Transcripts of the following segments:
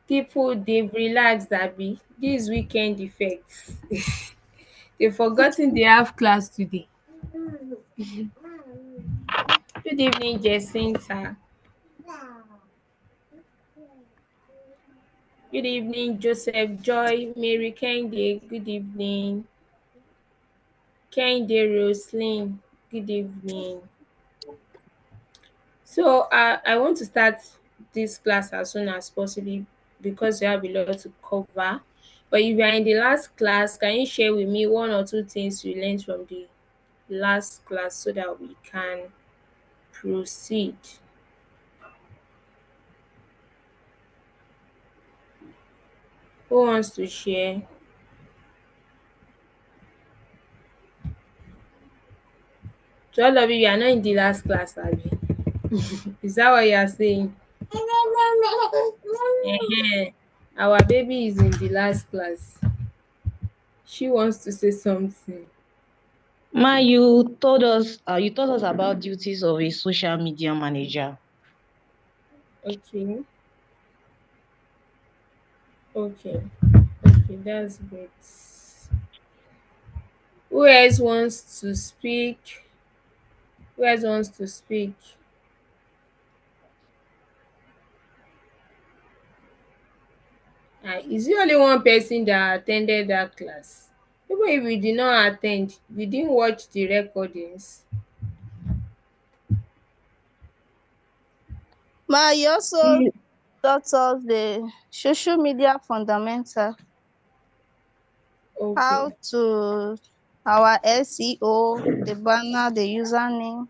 People they've relaxed abi. Dis weekend effects. They've forgotten they have class today. Good evening Jacinta. Good evening Joseph, Joy, Mary, Kehinde. Good evening. Kehinde, Roselyn. Good evening. So I want to start this class as soon as possible because we have a lot to cover. But if you are in the last class, can you share with me one or two things you learned from the last class so that we can proceed? Who wants to share? To all of you, you are not in the last class, Abby. Is that what you are saying? Ehen. Our baby is in the last class. She wants to say something. Ma, you told us about duties of a social media manager. Okay. Okay. Okay, that's great. Who else wants to speak? Who else wants to speak? Is it only one person that attended that class? Even if we did not attend, we didn't watch the recordings. Ma, you also You- taught us the social media fundamental, Okay. how to our SEO, the banner, the username.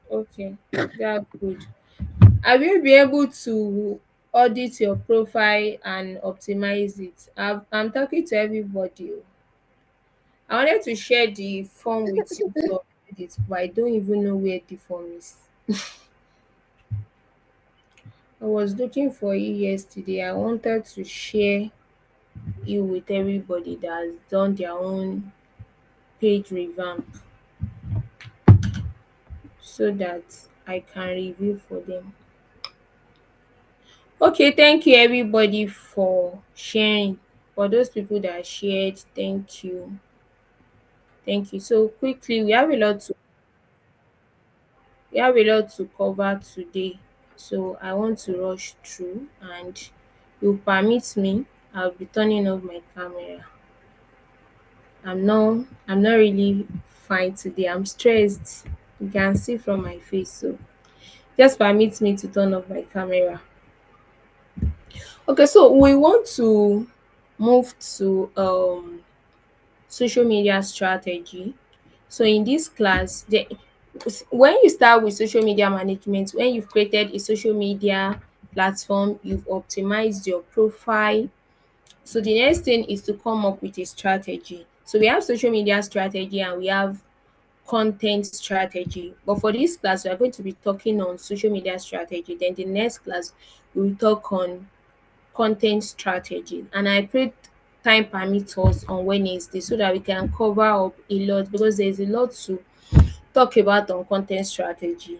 Okay. That's good. Have you been able to audit your profile and optimize it? I'm talking to everybody. I wanted to share the form with you to upload it, but I don't even know where the form is. I was looking for it yesterday. I wanted to share it with everybody that has done their own page revamp so that I can review for them. Okay, thank you everybody for sharing. For those people that shared, thank you. Thank you. So quickly, we have a lot to cover today. So I want to rush through and you permit me, I'll be turning off my camera. I'm not really fine today. I'm stressed. You can see from my face. So just permit me to turn off my camera. Okay, so we want to move to social media strategy. So in this class, when you start with social media management, when you've created a social media platform, you've optimized your profile. So the next thing is to come up with a strategy. So we have social media strategy and we have content strategy. But for this class, we are going to be talking on social media strategy. Then the next class, we will talk on content strategy. And I pray time permits us on Wednesday so that we can cover up a lot because there's a lot to talk about on content strategy.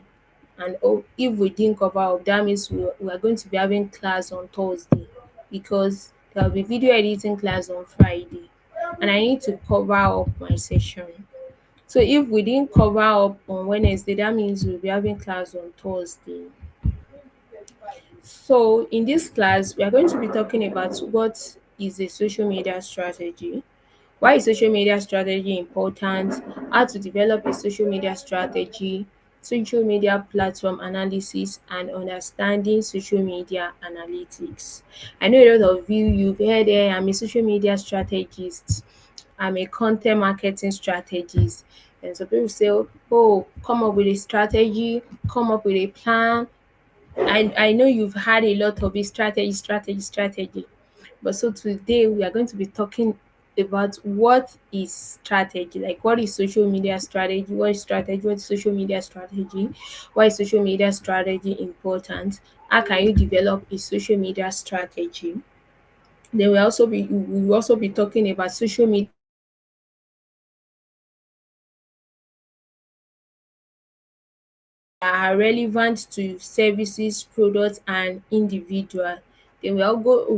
And if we didn't cover up, that means we are going to be having class on Thursday because there will be video editing class on Friday. And I need to cover up my session. So if we didn't cover up on Wednesday, that means we'll be having class on Thursday. So in this class, we are going to be talking about what is a social media strategy, why is social media strategy important, how to develop a social media strategy, social media platform analysis, and understanding social media analytics. I know a lot of you've heard I'm a social media strategist, I'm a content marketing strategist. And so people say, oh, come up with a strategy, come up with a plan. I know you've had a lot of it, strategy. But so today we are going to be talking about what is strategy, like what is social media strategy, what is social media strategy, why is social media strategy important, how can you develop a social media strategy. Then we will also be talking about social media are relevant to services, products, and individual. Then we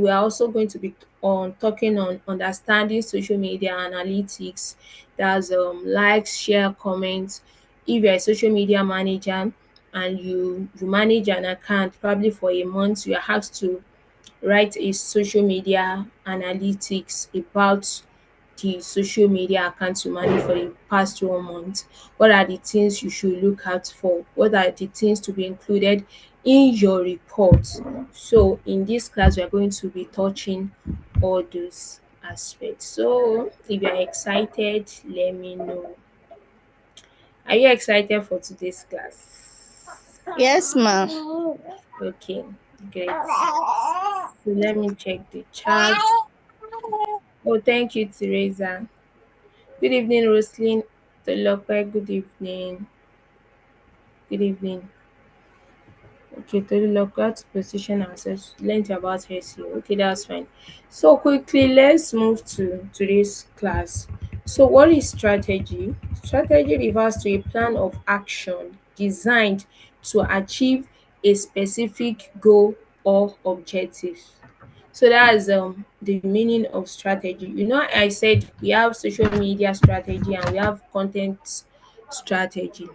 are also going to be on talking on understanding social media analytics. That's likes, share, comments. If you're a social media manager and you manage an account probably for a month, you are asked to write a social media analytics about the social media account you manage for the past 1 month. What are the things you should look out for? What are the things to be included in your report? So in this class, we are going to be touching all those aspects. So if you are excited, let me know. Are you excited for today's class? Yes, ma. Okay, great. So let me check the chat. Oh, thank you, Teresa. Good evening, Roslyn. Tolope, good evening. Good evening. Okay, Tolulope, how to position ourselves. Learned about SEO. Okay, that's fine. So quickly, let's move to today's class. So what is strategy? Strategy refers to a plan of action designed to achieve a specific goal or objective. So that's the meaning of strategy. You know, I said we have social media strategy and we have content strategy.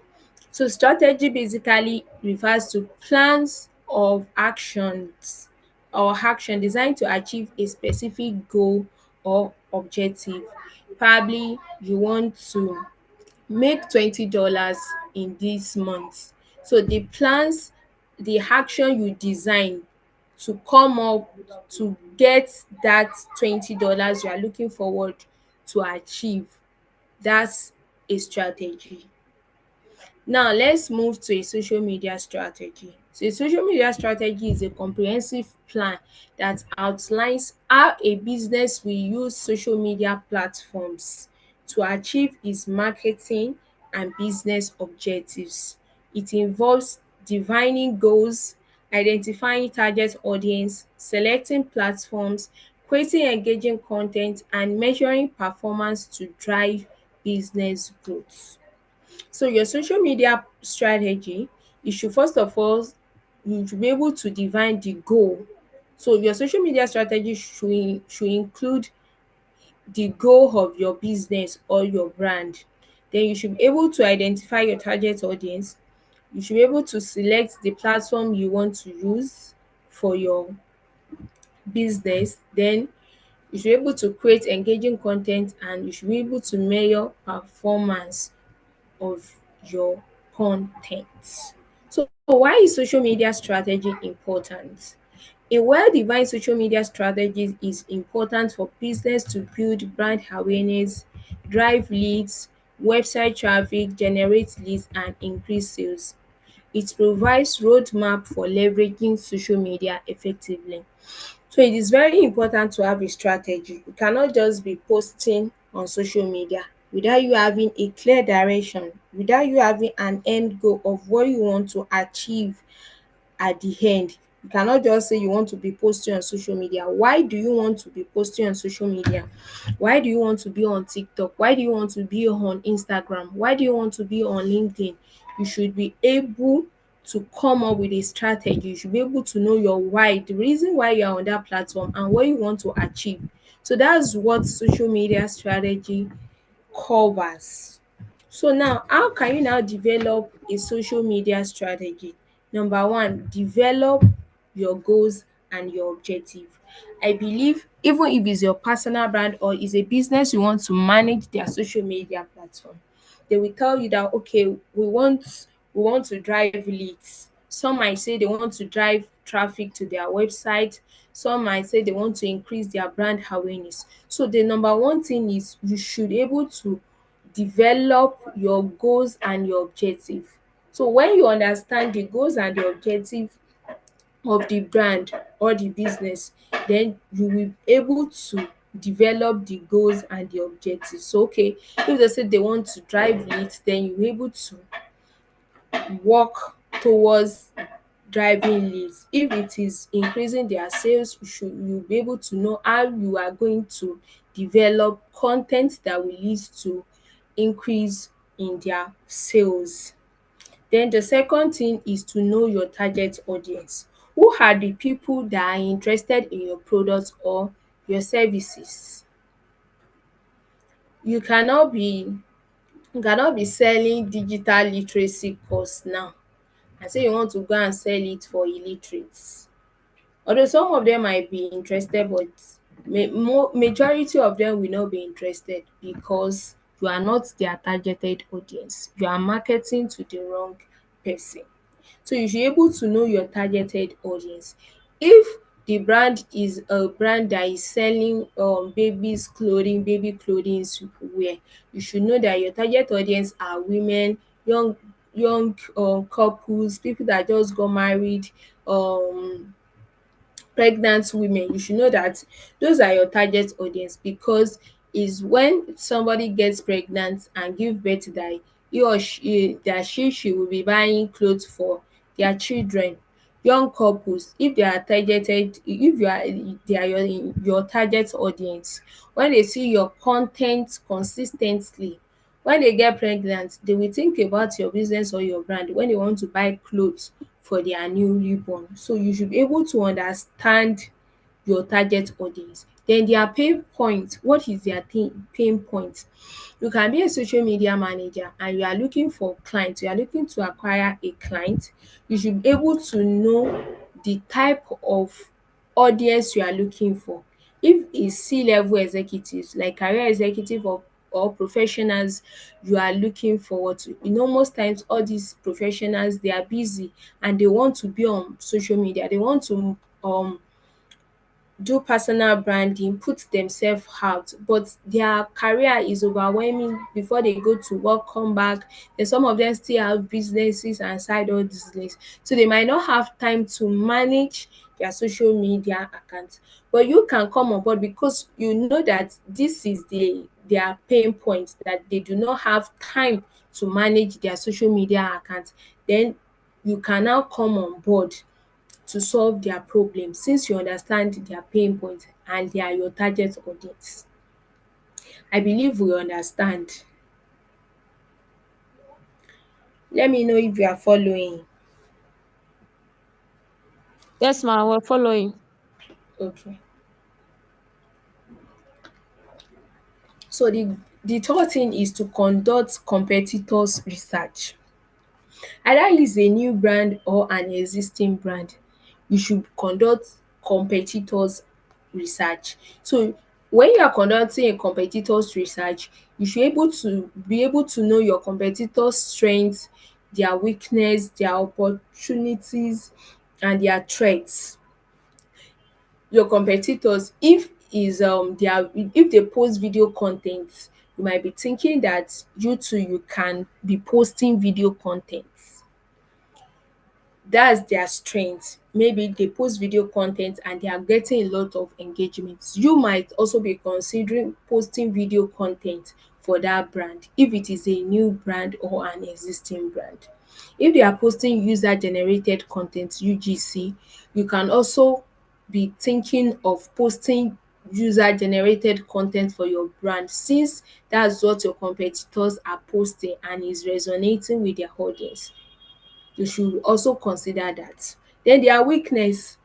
So strategy basically refers to plans of actions or action designed to achieve a specific goal or objective. Probably you want to make $20 in this month. So the action you design to come up to get that $20 you are looking forward to achieve, that's a strategy. Now let's move to a social media strategy. So a social media strategy is a comprehensive plan that outlines how a business will use social media platforms to achieve its marketing and business objectives. It involves defining goals, identifying target audience, selecting platforms, creating engaging content, and measuring performance to drive business growth. So your social media strategy, you should first of all, you should be able to define the goal. So your social media strategy should include the goal of your business or your brand. Then you should be able to identify your target audience. You should be able to select the platform you want to use for your business. Then you should be able to create engaging content and you should be able to measure performance of your content. So why is social media strategy important? A well-defined social media strategy is important for business to build brand awareness, drive leads, website traffic, generate leads, and increase sales. It provides roadmap for leveraging social media effectively. So it is very important to have a strategy. You cannot just be posting on social media without you having a clear direction, without you having an end goal of what you want to achieve at the end. You cannot just say you want to be posting on social media. Why do you want to be posting on social media? Why do you want to be on TikTok? Why do you want to be on Instagram? Why do you want to be on LinkedIn? You should be able to come up with a strategy. You should be able to know your why, the reason why you are on that platform and what you want to achieve. So that's what social media strategy covers. So now how can you now develop a social media strategy? Number one, develop your goals and your objective. I believe even if it's your personal brand or it's a business you want to manage their social media platform, they will tell you that okay, we want to drive leads. Some might say they want to drive traffic to their website. Some might say they want to increase their brand awareness. So the number one thing is you should be able to develop your goals and your objective. So when you understand the goals and the objective of the brand or the business, then you will be able to develop the goals and the objectives. So okay, if they say they want to drive leads, then you're able to work towards driving leads. If it is increasing their sales, you'll be able to know how you are going to develop content that will lead to increase in their sales. Then the second thing is to know your target audience. Who are the people that are interested in your product or your services? You cannot be selling digital literacy course now and say you want to go and sell it for illiterates. Although some of them might be interested, but majority of them will not be interested because you are not their targeted audience. You are marketing to the wrong person. So you should be able to know your targeted audience. If the brand is a brand that is selling baby clothing wear, you should know that your target audience are women, young couples, people that just got married, um pregnant women. You should know that those are your target audience, because is when somebody gets pregnant and give birth that he or she that she will be buying clothes for their children. Young couples, if they are targeted, if you are they are your target audience, when they see your content consis ten tly, when they get pregnant, they will think about your business or your brand when they want to buy clothes for their newly born. So you should be able to understand your target audience. Then their pain point. What is their pain point? You can be a social media manager and you are looking for clients, you are looking to acquire a client. You should be able to know the type of audience you are looking for. If it's C-level executives like career executive or professionals you are looking forward to, most times all these professionals they are busy and they want to be on social media, they want to do personal branding, put themselves out, but their career is overwhelming before they go to work, come back. Then some of them still have businesses and side business. So they might not have time to manage their social media account. But you can come on board because you know that this is their pain point, that they do not have time to manage their social media account. Then you can now come on board to solve their problem since you understand their pain point and they are your target audience. I believe we understand. Let me know if you are following. Yes, ma'am, we're following. Okay. So the third thing is to conduct competitors research. Either it's a new brand or an existing brand, you should conduct competitors research. So when you are conducting a competitors research, you should be able to know your competitors strength, their weakness, their opportunities and their threats. Your competitors, if they post video con ten t, you might be thinking that you too you can be posting video con ten t. That's their strength. Maybe they post video con ten t and they are getting a lot of engagement. You might also be considering posting video con ten t for that brand if it is a new brand or an existing brand. If they are posting user generated con ten t (UGC), you can also be thinking of posting user generated con ten t for your brand, since that's what your competitors are posting and is resonating with their audience. You should also consider that. Then their weakness,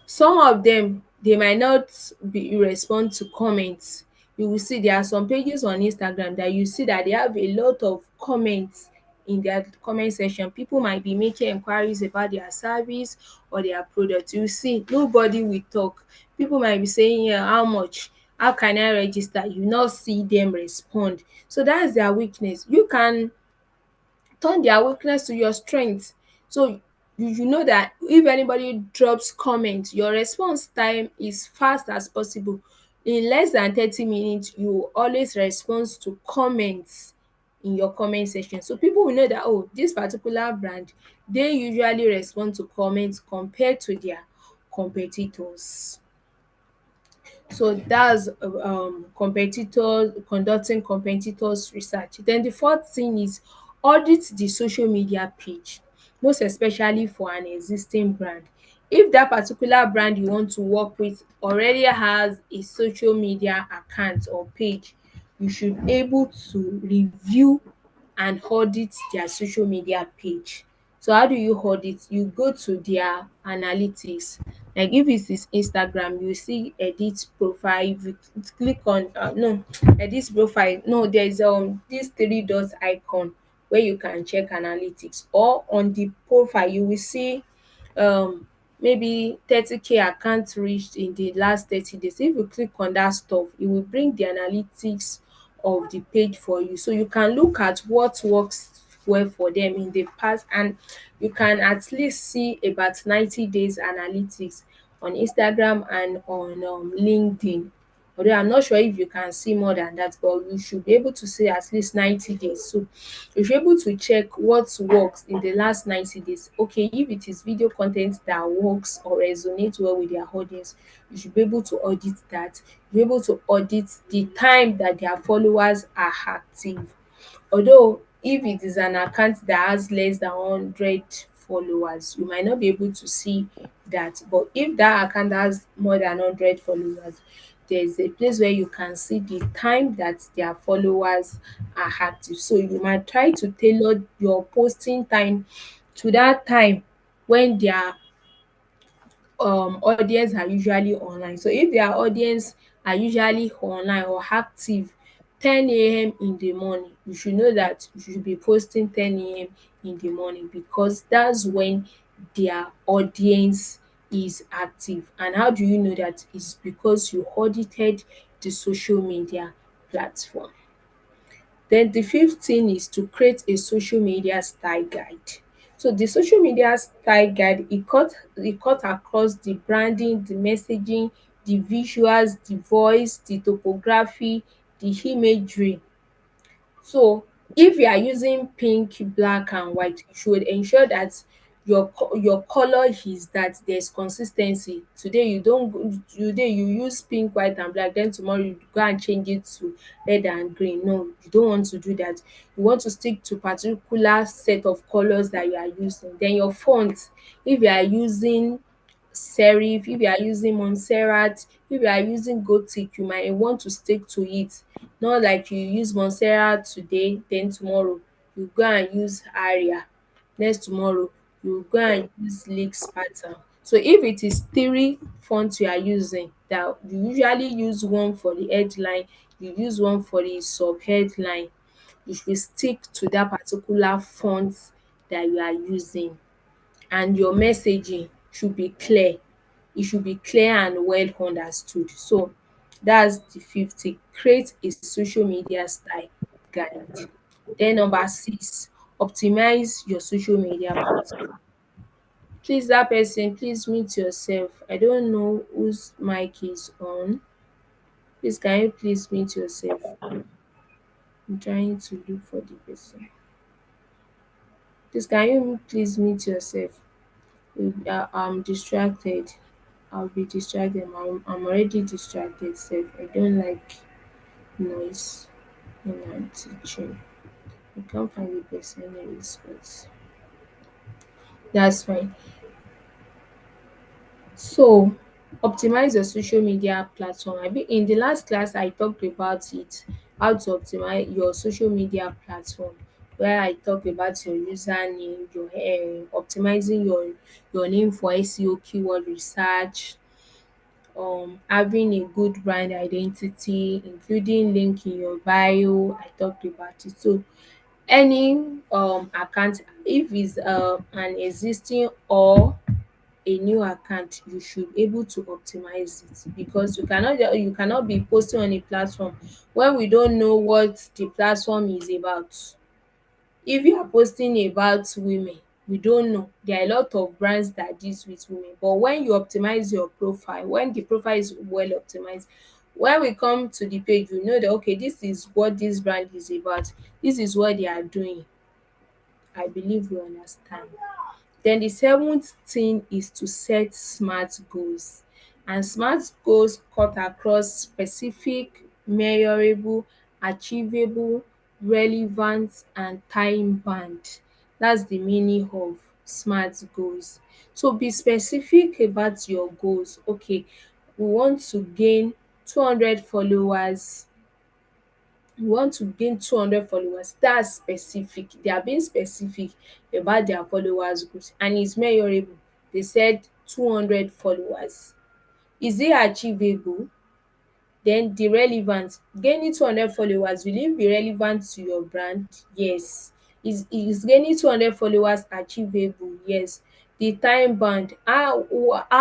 some of them they might not be respond to comments. You will see there are some pages on Instagram that you see that they have a lot of comments in their comment section. People might be making enquiries about their service or their product. You see nobody will talk. People might be saying how much, how can I register? You not see them respond. So that's their weakness. You can turn their weakness to your strength. So you know that if anybody drops comment, your response time is fast as possible. In less than 30 minutes, you always respond to comments in your comment section. So people will know that, oh, this particular brand, they usually respond to comments compared to their competitors. So that's conducting competitors research. Then the fourth thing is audit the social media page, most especially for an existing brand. If that particular brand you want to work with already has a social media account or page, you should be able to review and audit their social media page. So how do you audit? You go to their analytics. Like if it is Instagram, you see edit profile. If you click on no edit profile, no, there's this three dots icon where you can check analytics, or on the profile you will see um maybe 30K account reached in the last 30 days. If you click on that stuff, it will bring the analytics of the page for you, so you can look at what works well for them in the past, and you can at least see about 90 days analytics on Instagram and on LinkedIn. Although I'm not sure if you can see more than that, but you should be able to see at least 90 days. So you should be able to check what works in the last 90 days. Okay, if it is video content that works or resonates well with their audience, you should be able to audit that. You'll be able to audit the time that their followers are active. Although if it is an account that has less than 100 followers, you might not be able to see that. But if that account has more than 100 followers, there's a place where you can see the time that their followers are active. So you might try to tailor your posting time to that time when their audience are usually online. So if their audience are usually online or active 10 a.m. in the morning, you should know that you should be posting 10 a.m. in the morning, because that's when their audience is active. And how do you know that? It's because you audited the social media platform. Then the fifth thing is to create a social media style guide. So the social media style guide, e cut across the branding, the messaging, the visuals, the voice, the topography, the imagery. So if you are using pink, black and white, you should ensure that your colour is that there's consis ten cy. Today you don go, today you use pink, white and black, then tomorrow you go and change it to red and green. No, you don't want to do that. You want to stick to particular set of colours that you are using. Then your font, if you are using serif, if you are using Montserrat, if you are using Gothic, you might want to stick to it. Not like you use Montserrat today, then tomorrow you go and use Aria, next tomorrow you go and use Leaks pattern. So if it is three fonts you are using, that you usually use one for the headline, you use one for the sub headline, you should stick to that particular font that you are using. And your messaging should be clear. E should be clear and well understood. So that's the fifth thing. Create a social media style guide. Then number six, optimize your social media platform. Please dat person, please mute yourself. I don't know whose mic is on. Please can you please mute yourself? I'm trying to look for the person. Please can you please mute yourself? I'm distracted. I'll be distracted. I'm already distracted sef. I don't like noise when I'm teaching. I can't find the person anyways, but that's fine. So optimize your social media platform. I think in the last class I talked about it, how to optimize your social media platform, where I talk about your username, your optimizing your name for SEO keyword research, having a good brand identity, including link in your bio. I talked about it. So any account, if it's an existing or a new account, you should be able to optimize it, because you cannot be posting on a platform when we don't know what the platform is about. If you are posting about women, we don't know. There are a lot of brands that deals with women, but when you optimize your profile, when the profile is well optimized, when we come to the page, we know that okay, this is what this brand is about, this is what they are doing. I believe we understand. Then the seventh thing is to set smart goals. And smart goals cut across specific, measurable, achievable, relevant and time bound. That's the meaning of smart goals. So be specific about your goals. Okay, we want to gain 200 followers you want to gain 200 followers. That's specific. They are being specific about their followers groups and it's measurable. They said 200 followers. Is it achievable? Then the relevance, gaining 200 followers, will it be relevant to your brand? Yes. Is gaining 200 followers achievable? Yes. The time band, how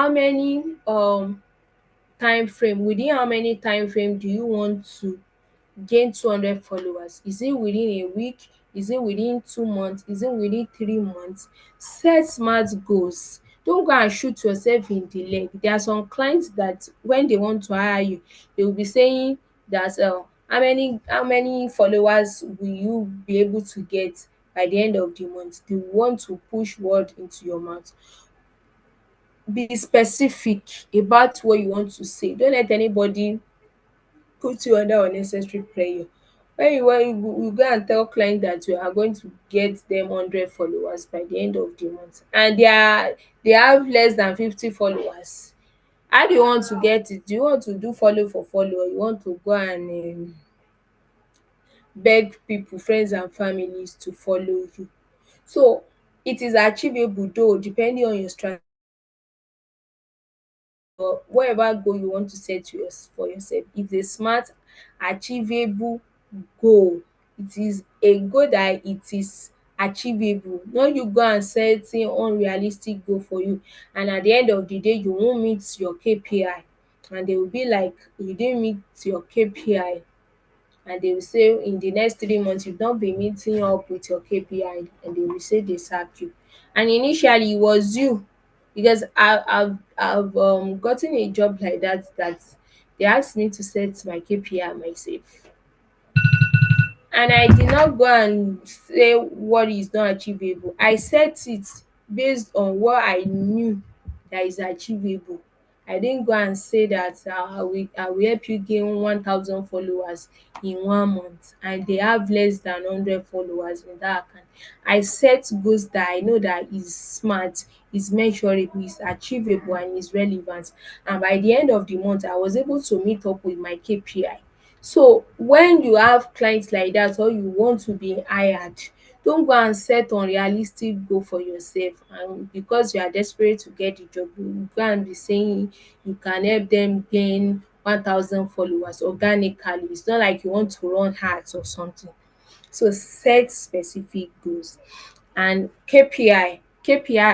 many time frame, within how many time frame do you want to gain 200 followers? Is it within a week? Is it within 2 months? Is it within 3 months? Set smart goals. Don't go and shoot yourself in the leg. There are some clients that when they want to hire you, they will be saying that how many followers will you be able to get by the end of the month? They want to push word into your mouth. Be specific about what you want to say. Don't let anybody put you under unnecessary pressure. When you go and tell client that you are going to get them 100 followers by the end of the month and they have less than 50 followers, how do you want to get it? Do you want to do follow for follow, or you want to go and beg people, friends and families to follow you? So it is achievable though, depending on your strategy or whatever goal you want to set for yourself. It's a smart, achievable goal. It is a goal that it is achievable, not you go and setting unrealistic goal for you and at the end of the day you won't meet your KPI and they will be like you didn't meet your KPI and they will say in the next 3 months you've not been meeting up with your KPI and they will say they sacked you. And initially it was you, because I've gotten a job like that they asked me to set my KPI myself. And I did not go and say what is not achievable. I set it based on what I knew that is achievable. I didn't go and say that I will help you gain 1,000 followers in 1 month and they have less than 100 followers in that account. I set goals that I know that is smart, is measurable, is achievable and is relevant. And by the end of the month, I was able to meet up with my KPI. So when you have clients like that or you want to be hired, don't go and set unrealistic goal for yourself and because you are desperate to get the job you go and be saying you can help them gain 1,000 followers organically. It's not like you want to run ads or something. So set specific goals. And KPI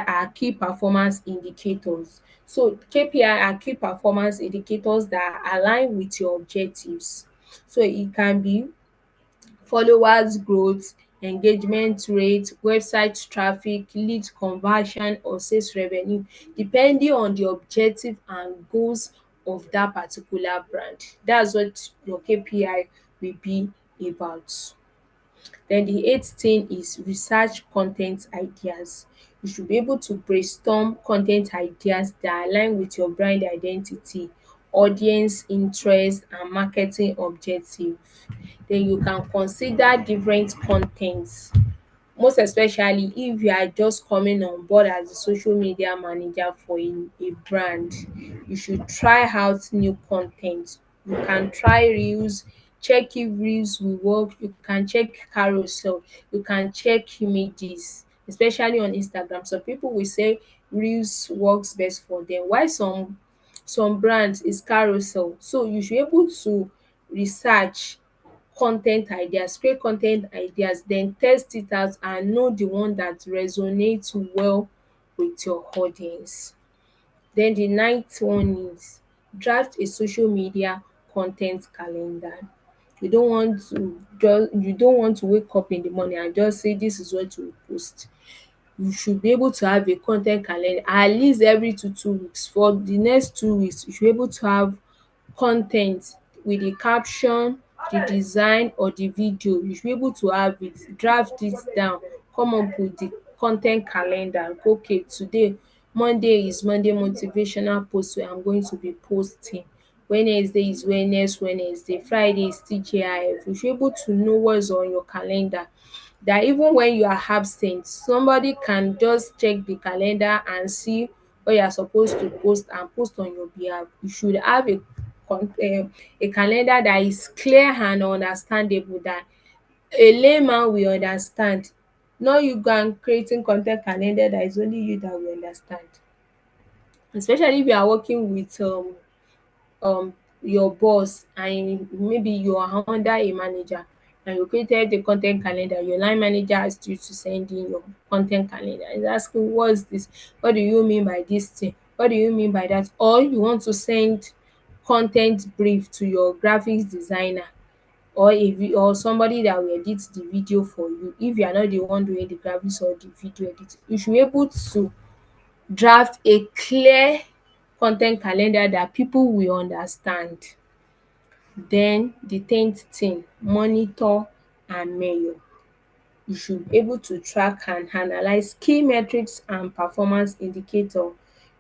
are key performance indicators. So KPI are key performance indicators that align with your objectives. So it can be followers growth, engagement rate, website traffic, lead conversion or sales revenue, depending on the objective and goals of that particular brand. That's what your KPI will be about. Then the eighth thing is research content ideas. You should be able to brainstorm content ideas that align with your brand identity, audience interest and marketing objective. Then you can consider different contents, most especially if you are just coming on board as a social media manager for a brand. You should try out new content. You can try reels, check if reels will work, you can check carousel, you can check images, especially on Instagram. Some people will say reels works best for them while some brands is carousel. So you should be able to research content ideas, create content ideas, then test it out and know the one that resonates well with your audience. Then the ninth one is draft a social media content calendar. You don't want to wake up in the morning and just say this is what you will post. You should be able to have a content calendar at least every 2 weeks. For the next 2 weeks, you should be able to have content with the caption, the design or the video. You should be able to have it, draft it down, come up with the content calendar. Okay, today Monday is Monday motivational post wey I'm going to be posting. Wednesday is wellness Wednesday, Friday is TGIF. You should be able to know what's on your calendar, that even when you are absent, somebody can just check the calendar and see what you are supposed to post and post on your behalf. You should have a calendar that is clear and understandable, that a layman will understand, not you go and creating con ten t calendar that is only you that will understand. Especially if you are working with your boss and maybe you are under a manager and you created the con ten t calendar, your line manager asked you to send in your con ten t calendar, he's asking what's this, what do you mean by this thing, what do you mean by that, or you want to send con ten t brief to your graphics designer or or somebody that will edit the video for you. If you are not the one doing the graphics or the video editing, you should be able to draft a clear con ten t calendar that people will understand. Den the 10th thing, monitor and measure. You should be able to track and analyze key metrics and performance indicator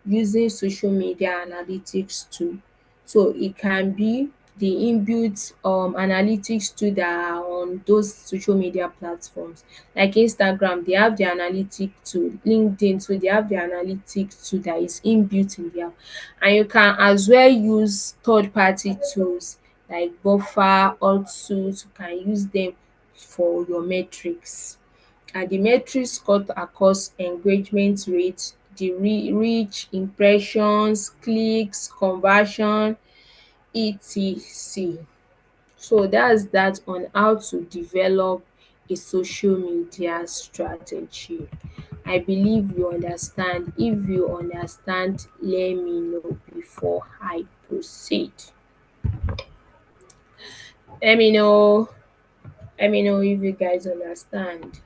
using social media analytics tool. So it can be the inbuilt analytics tool that are on those social media platforms. Like Instagram, they have the analytic tool, LinkedIn too, they have the analytics tool that is inbuilt in their, and you can as well use third party tools like Buffer, Altsuite, you can use them for your metrics. And the metrics cut across engagement rate, the reach, impressions, clicks, conversion, etc. So that's that on how to develop a social media strategy. I believe you understand. If you understand, let me know before I proceed. Let me know. Let me know if you guys understand.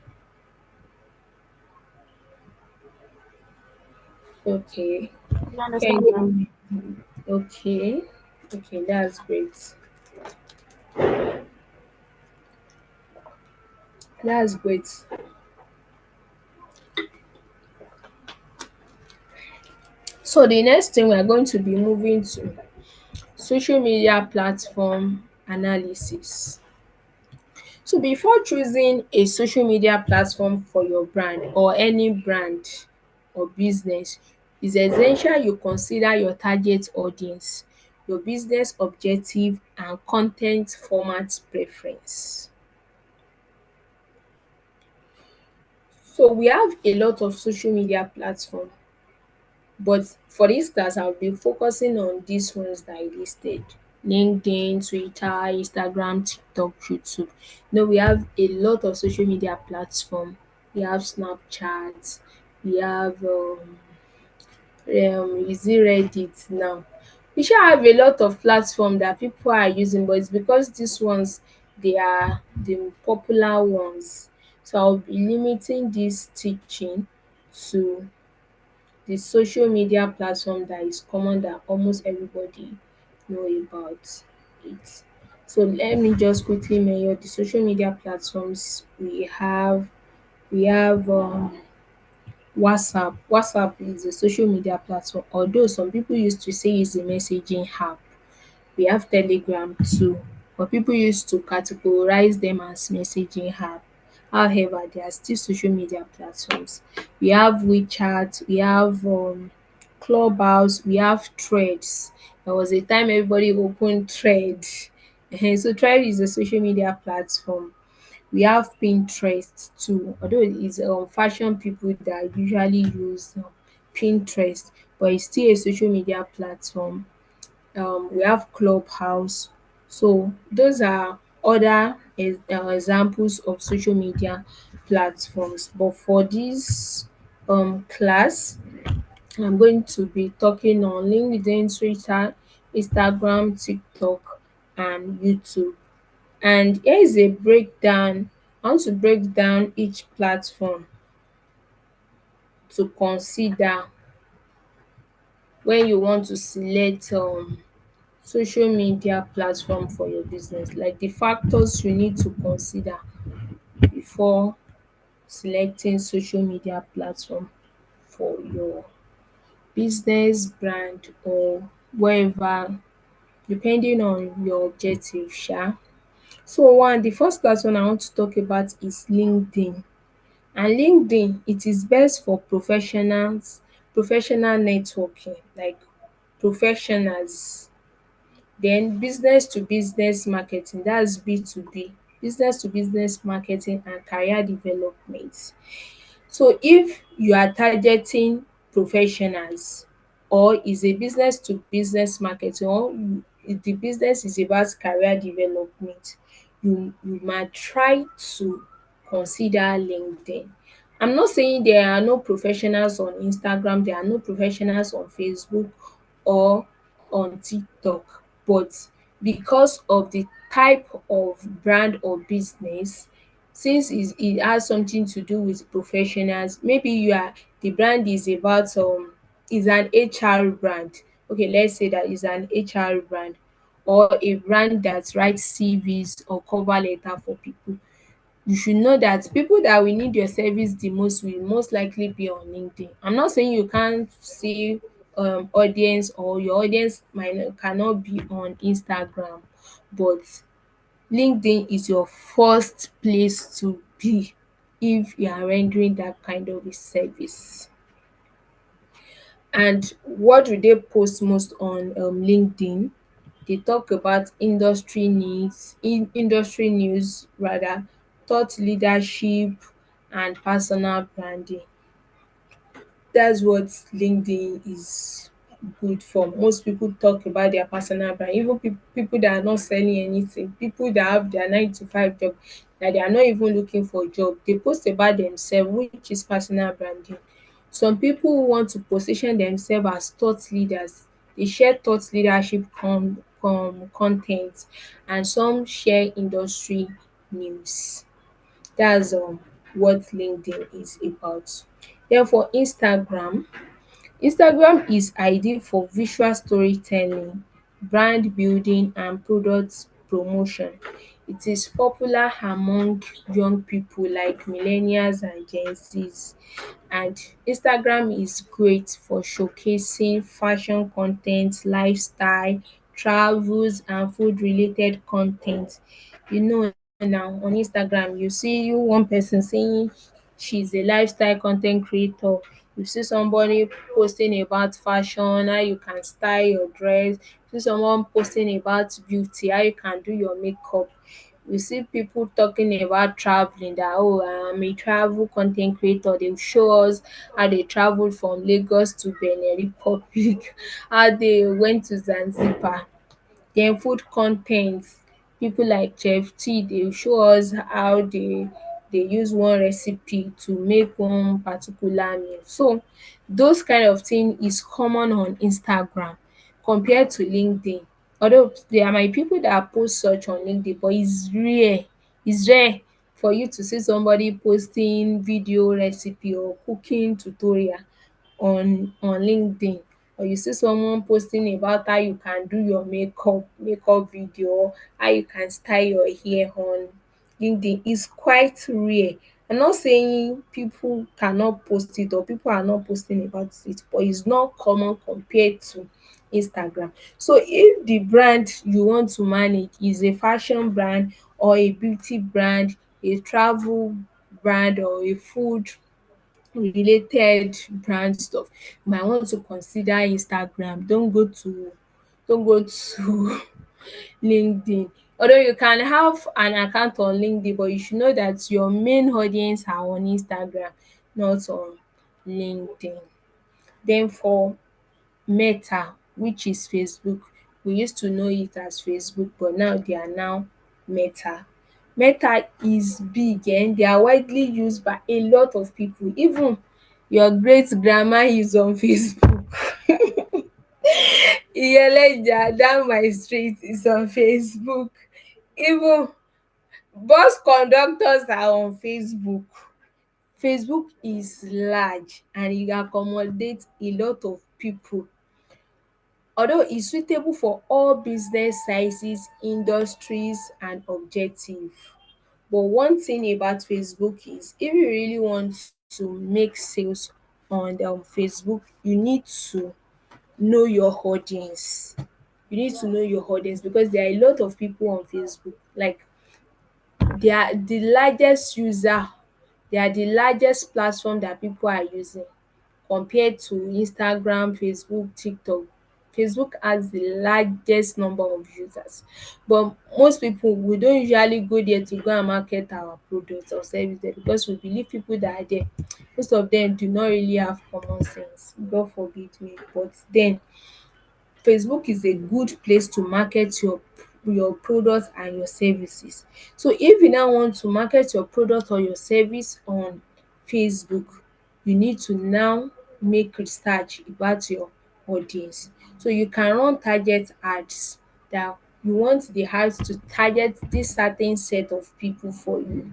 Okay. You understand, Can ma'am? you? Okay. Okay, that's great. That's great. So the next thing we are going to be moving to social media platform analysis. So before choosing a social media platform for your brand or any brand or business, it's essential you consider your target audience, your business objective and con ten t format preference. So we have a lot of social media platform, but for dis class I will be focusing on dis ones that I listed: LinkedIn, Twitter, Instagram, TikTok, YouTube. We have a lot of social media platform. We have Snapchat, we have is it Reddit now. We sha have a lot of platform that pipu are using, but it's because dis ones they are the popular ones. So I will be limiting dis teaching to the social media platform that is common, that almost everybody know about it. So let me just quickly mention the social media platforms we have. We have WhatsApp. WhatsApp is a social media platform, although some people used to say it's a messaging app. We have Telegram too, but people used to categorize them as messaging app. However, they are still social media platforms. We have WeChat, we have Clubhouse, we have Threads. There was a time everybody opened Thread. So Thread is a social media platform. We have Pinterest too, although it's fashion people that usually use Pinterest, but it's still a social media platform. We have Clubhouse. So those are other examples of social media platforms. But for this class, I'm going to be talking on LinkedIn, Twitter, Instagram, TikTok, and YouTube. And here is a breakdown. I want to break down each platform to consider when you want to select social media platform for your business, like the factors you need to consider before selecting social media platform for your business, brand, or wherever, depending on your objective sha. So the first platform I want to talk about is LinkedIn. And LinkedIn, it is best for professionals, professional networking, like professionals. Then business to business marketing, that's B2B, business to business marketing and career development. So if you are targeting professionals or is a business to business marketing or if the business is about career development, you might try to consider LinkedIn. I'm not saying there are no professionals on Instagram, there are no professionals on Facebook or on TikTok, but because of the type of brand or business, since it has something to do with professionals, maybe you are the brand is about is an HR brand. Okay, let's say that is an HR brand or a brand that writes CVs or cover letter for people. You should know that people that will need your service the most will most likely be on LinkedIn. I'm not saying you can't see audience or your audience cannot be on Instagram, but LinkedIn is your first place to be if you are rendering that kind of a service. And what do they post most on LinkedIn? They talk about industry news rather, thought leadership and personal branding. That's what LinkedIn is good for. Most people talk about their personal brand, even people that are not selling anything, people that have their 9 to 5 job, that they are not even looking for a job, they post about themselves, which is personal branding. Some people who want to position themselves as thought leaders, they share thought leadership con ten t, and some share industry news. That's what LinkedIn is about. Den for Instagram is ideal for visual storytelling, brand building and product promotion. It is popular among young people like millennials and Gen Zs, and Instagram is great for showcasing fashion con ten t, lifestyle, travels and food related con ten t. You know now on Instagram you see one person saying she's a lifestyle con ten t creator, you see somebody posting about fashion, how you can style your dress, you see someone posting about beauty, how you can do your makeup. You see people talking about travelling that I'm a travel con ten t creator, dey show us how they travelled from Lagos to Benin Republic, how they went to Zanzibar. Den food con ten t, pipu like Chef T dey show us how dey use one recipe to make one particular meal. So those kind of thing is common on Instagram compared to LinkedIn. Although there might be pipu dat post such on LinkedIn, but it's rare for you to see somebody posting video recipe or cooking tutorial on LinkedIn, or you see someone posting about how you can do your makeup video, how you can style your hair on LinkedIn. Is quite rare. I'm not saying people cannot post it or people are not posting about it, but it's not common compared to Instagram. So if the brand you want to manage is a fashion brand or a beauty brand, a travel brand or a food related brand stuff, you might want to consider Instagram. Don't go to LinkedIn. Although you can have an account on LinkedIn, but you should know that your main audience are on Instagram, not on LinkedIn. Then for Meta, which is Facebook, we used to know it as Facebook, but now they are now Meta. Meta is big, they are widely used by a lot of people. Even your great grandma is on Facebook. Iyeleja down my street is on Facebook. Even bus conductors are on Facebook. Facebook is large and e accommodate a lot of people. Although e suitable for all business sizes, industries and objective. But one thing about Facebook is if you really want to make sales on Facebook, you need to know your audience. You need to know your audience because there are a lot of people on Facebook. Like they are the largest user, they are the largest platform that people are using compared to Instagram, Facebook, TikTok. Facebook has the largest number of users, but most people we don't usually go there to go and market our products or service there because we believe people that are there, most of them do not really have common sense, God forbid me. But then Facebook is a good place to market your products and your services. So if you now want to market your product or your service on Facebook, you need to now make research about your audience. So you can run target ads that you want the ads to target this certain set of people for you,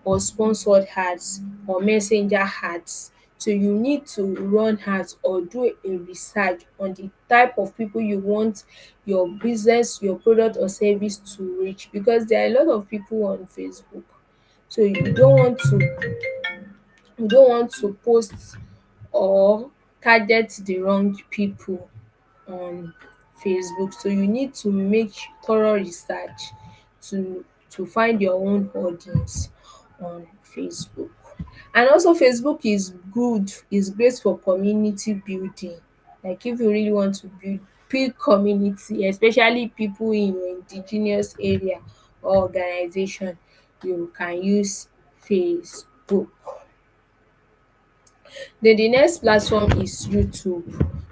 or sponsored ads or messenger ads. So you need to run ads or do a research on the type of people you want your business, your product or service to reach, because there are a lot of people on Facebook. So you don't want to post or target the wrong people on Facebook. So you need to make thorough research to find your own audience on Facebook. And also Facebook is good, is great for community building. Like if you really want to build community, especially people in your indigenous area or organization, you can use Facebook. Den the next platform is YouTube.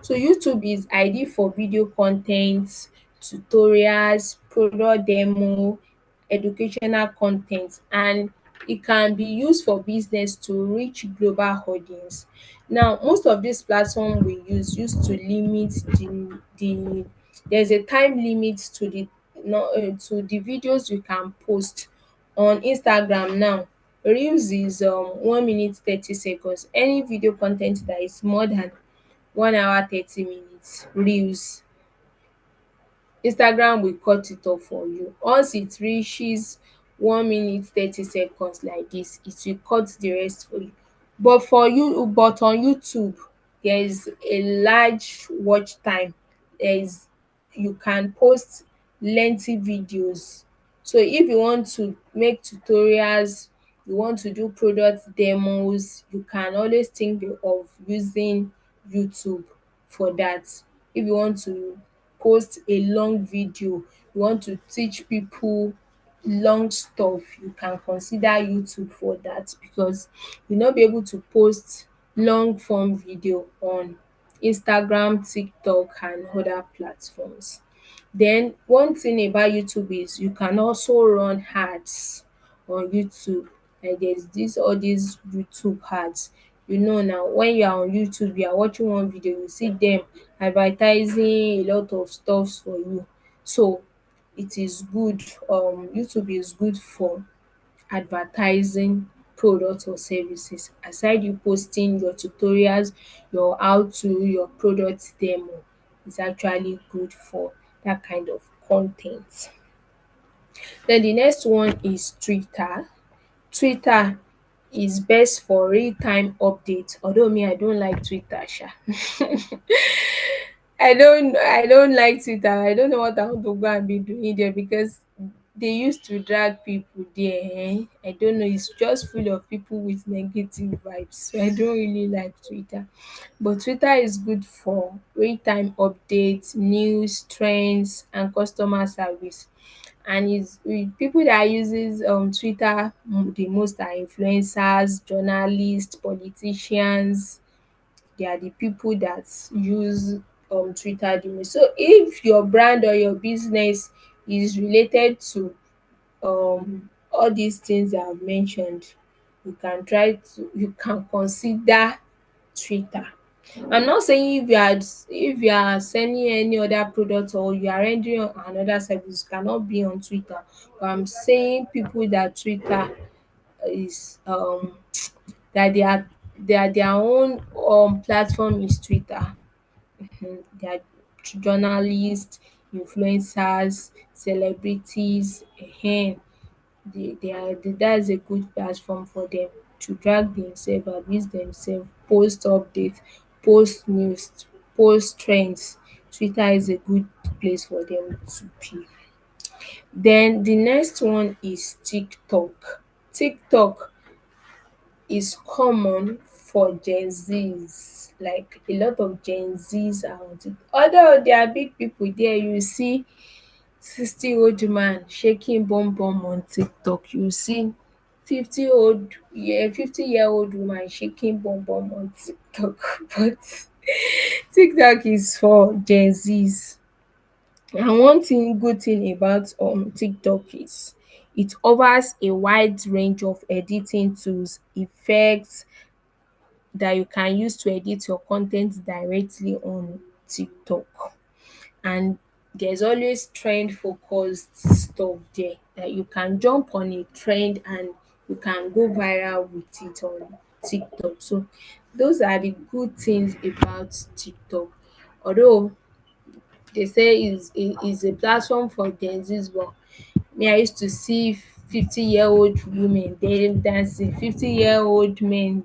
So YouTube is ideal for video con ten t, tutorials, product demo, educational con ten t, and e can be used for business to reach global audience. Now most of dis platform we use to limit the there's a time limit to the videos you can post. On Instagram now, reels is 1 minute 30 seconds. Any video con ten t that is more than 1 hour 30 minutes, reels, Instagram will cut it off for you. Once it reaches 1 minute 30 seconds like dis, it will cut the rest for you. But on YouTube, there is a large watch time. There is You can post lengthy videos. So if you want to make tutorials, you want to do product demos, you can always think of using YouTube for dat. If you want to post a long video, you want to teach people long stuff, you can consider YouTube for dat, because you no be able to post long form video on Instagram, TikTok and other platforms. Den one thing about YouTube is you can also run ads on YouTube. Like there's all dis YouTube ads. You know now, when you are on YouTube, you are watching one video, you see dem advertising a lot of stuffs for you. So it is good, YouTube is good for advertising products or services. Aside you posting your tutorials, your how to, your product demo, is actually good for dat kind of con ten t. Den the next one is Twitter. Twitter is best for real time update, although me I don't like Twitter sha. I don't like Twitter. I don't know what I want to go and be doing there, because they used to drag people there. I don't know, it's just full of people with negative vibes. So I don't really like Twitter. But Twitter is good for real time updates, news, trends and customer service. And is with people that uses Twitter the most are influencers, journalists, politicians. They are the people that use Twitter the most. So if your brand or your business is related to all these things I have mentioned, you can consider Twitter. I'm not saying if you are selling any other product or you are rendering another service, you cannot be on Twitter. But I'm saying people that Twitter is that their own platform is Twitter. They are journalists, influencers, celebrities. That's a good platform for them to drag themselves, abuse themselves, post updates, post news, post trends. Twitter is a good place for them to be. Then the next one is TikTok. TikTok is common for Gen Zs. Like a lot of Gen Zs are on TikTok. Although there are big people there, you see 60-old man shaking bum bum on TikTok. You see 50-year-old woman shaking bum bum on TikTok. But TikTok is for Gen Zs. And one thing good thing about TikTok is it offers a wide range of editing tools, effects that you can use to edit your content directly on TikTok. And there's always trend focused stuff there that you can jump on a trend and you can go viral with it on TikTok. So those are the good things about TikTok. Although they say is a platform for Gen Zs, but me, I used to see 50-year-old women dating dancing, 50-year-old men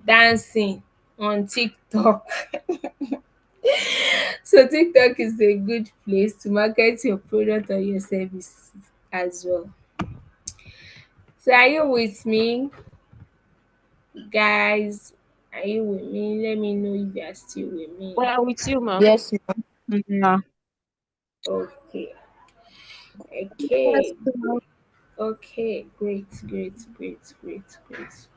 dancing on TikTok. So TikTok is a good place to market your product or your service as well. So are you with me, guys? Are you with me? Let me know if you are still with me. We are with you, ma. Yes, ma'am. Yeah. Okay. Yes, Okay. ma'am. Okay. Great. Great. Great. Great. Great.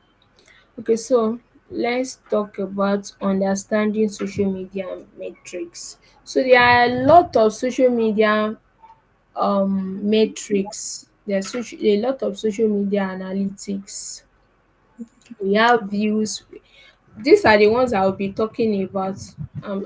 Okay. So let's talk about understanding social media metrics. So there are a lot of social media metrics. There's a lot of social media analytics. We have views. These are the ones I will be talking about.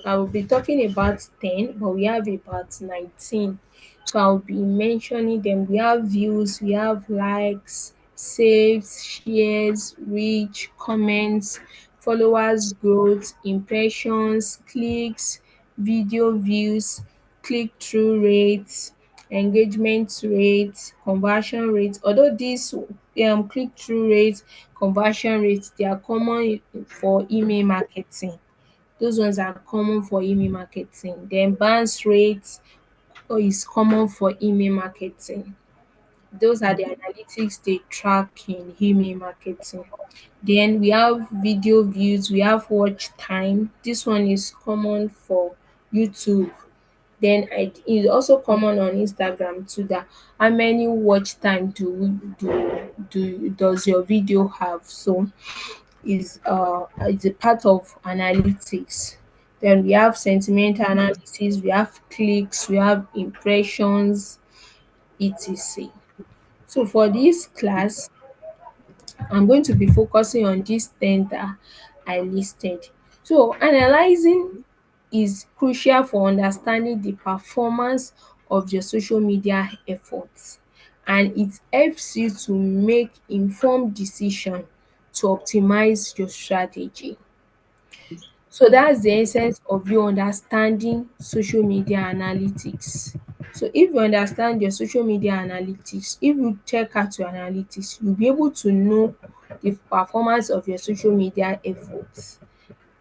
I will be talking about 10, but we have about 19. So I'll be mentioning them. We have views, we have likes, saves, shares, reach, comments, followers growth, impressions, clicks, video views, click through rates, engagement rate, conversion rate. Although these click through rate, conversion rate, they are common for email marketing. Those ones are common for email marketing. Then bounce rate is common for email marketing. Those are the analytics they track in email marketing. Then we have video views, we have watch time. This one is common for YouTube. Then it's also common on Instagram too, that how many watch time does your video have. So is a part of analytics. Then we have sentimental analysis, we have clicks, we have impressions, etc. So for this class, I'm going to be focusing on these 10 that I listed. So analyzing is crucial for understanding the performance of your social media efforts, and it helps you to make informed decision to optimize your strategy. So that's the essence of you understanding social media analytics. So if you understand your social media analytics, if you check out your analytics, you'll be able to know the performance of your social media efforts,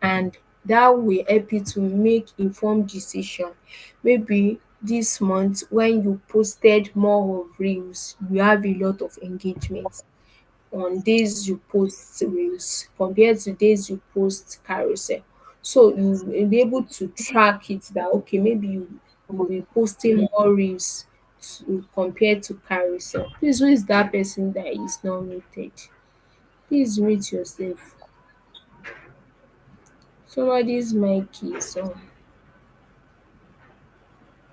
and that will help you to make informed decision. Maybe this month when you posted more of reels, you have a lot of engagement on days you post reels compared to days you post carousel. So you will be able to track it that okay, maybe you'll be posting more reels compared to carousel. Please, who is that person that is not muted? Please mute yourself. Somebody's mic is on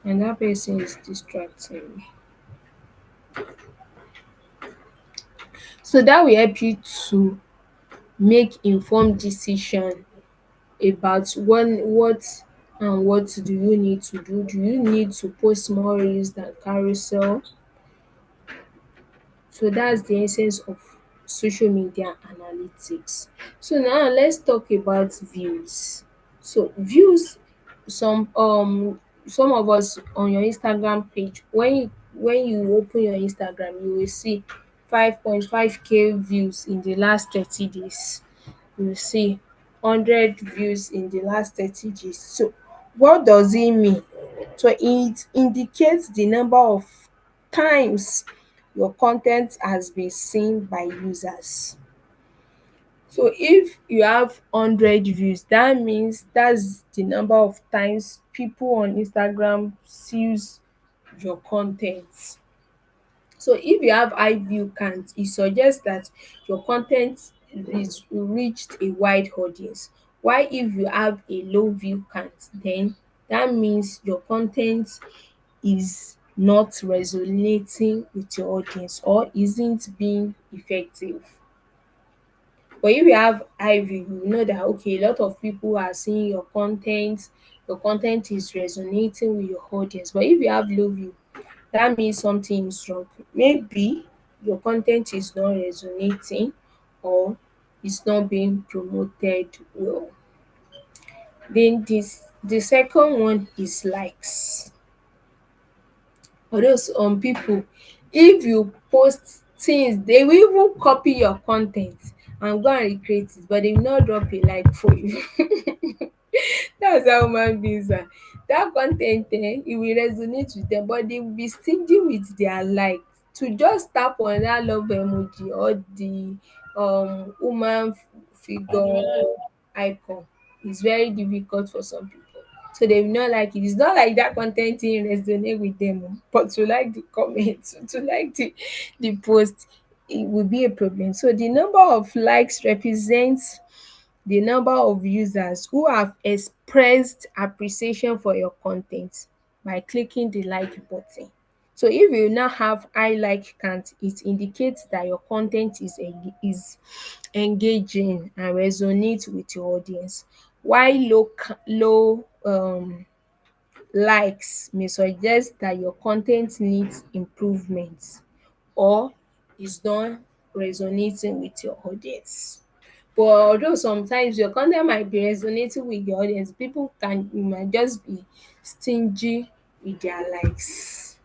and that person is distracting me. So that will help you to make informed decision about what do you need to do. Do you need to post more reels than carousel? So that's the essence of social media analytics. So now let's talk about views. So views, some of us on your Instagram page, when you open your Instagram, you will see 5.5K views in the last 30 days. You will see 100 views in the last 30 days. So what does it mean? So it indicates the number of times your content has been seen by users. So if you have 100 views, that means that's the number of times people on Instagram sees your content. So if you have high view count, it suggests that your content is reached a wide audience. While if you have a low view count, then that means your content is not resonating with your audience or isn't being effective. But if you have high view, you know that okay, a lot of people are seeing your content is resonating with your audience. But if you have low view, that means something is wrong. Maybe your content is not resonating or it's not being promoted well. Then the second one is likes. For those people, if you post things, they will even copy your content and go and recreate it, but they will not drop a like for you. That's how human beings are. Dat con ten t e will resonate with them, but they will be stingy with their like. To just tap on that love emoji or the woman figure icon is very difficult for some people. So they will not like it. It's not like that con ten t resonate with them o, but to like the comment, to like the post, it will be a problem. So the number of likes represents the number of users who have expressed appreciation for your con ten t by clicking the like button. So if you now have high like count, it indicates that your con ten t is engaging and resonate with your audience, while low likes may suggest that your con ten t needs improvement or is not resonating with your audience. But although sometimes your con ten t might be resonating with the audience, people can you might just be stingy with their likes.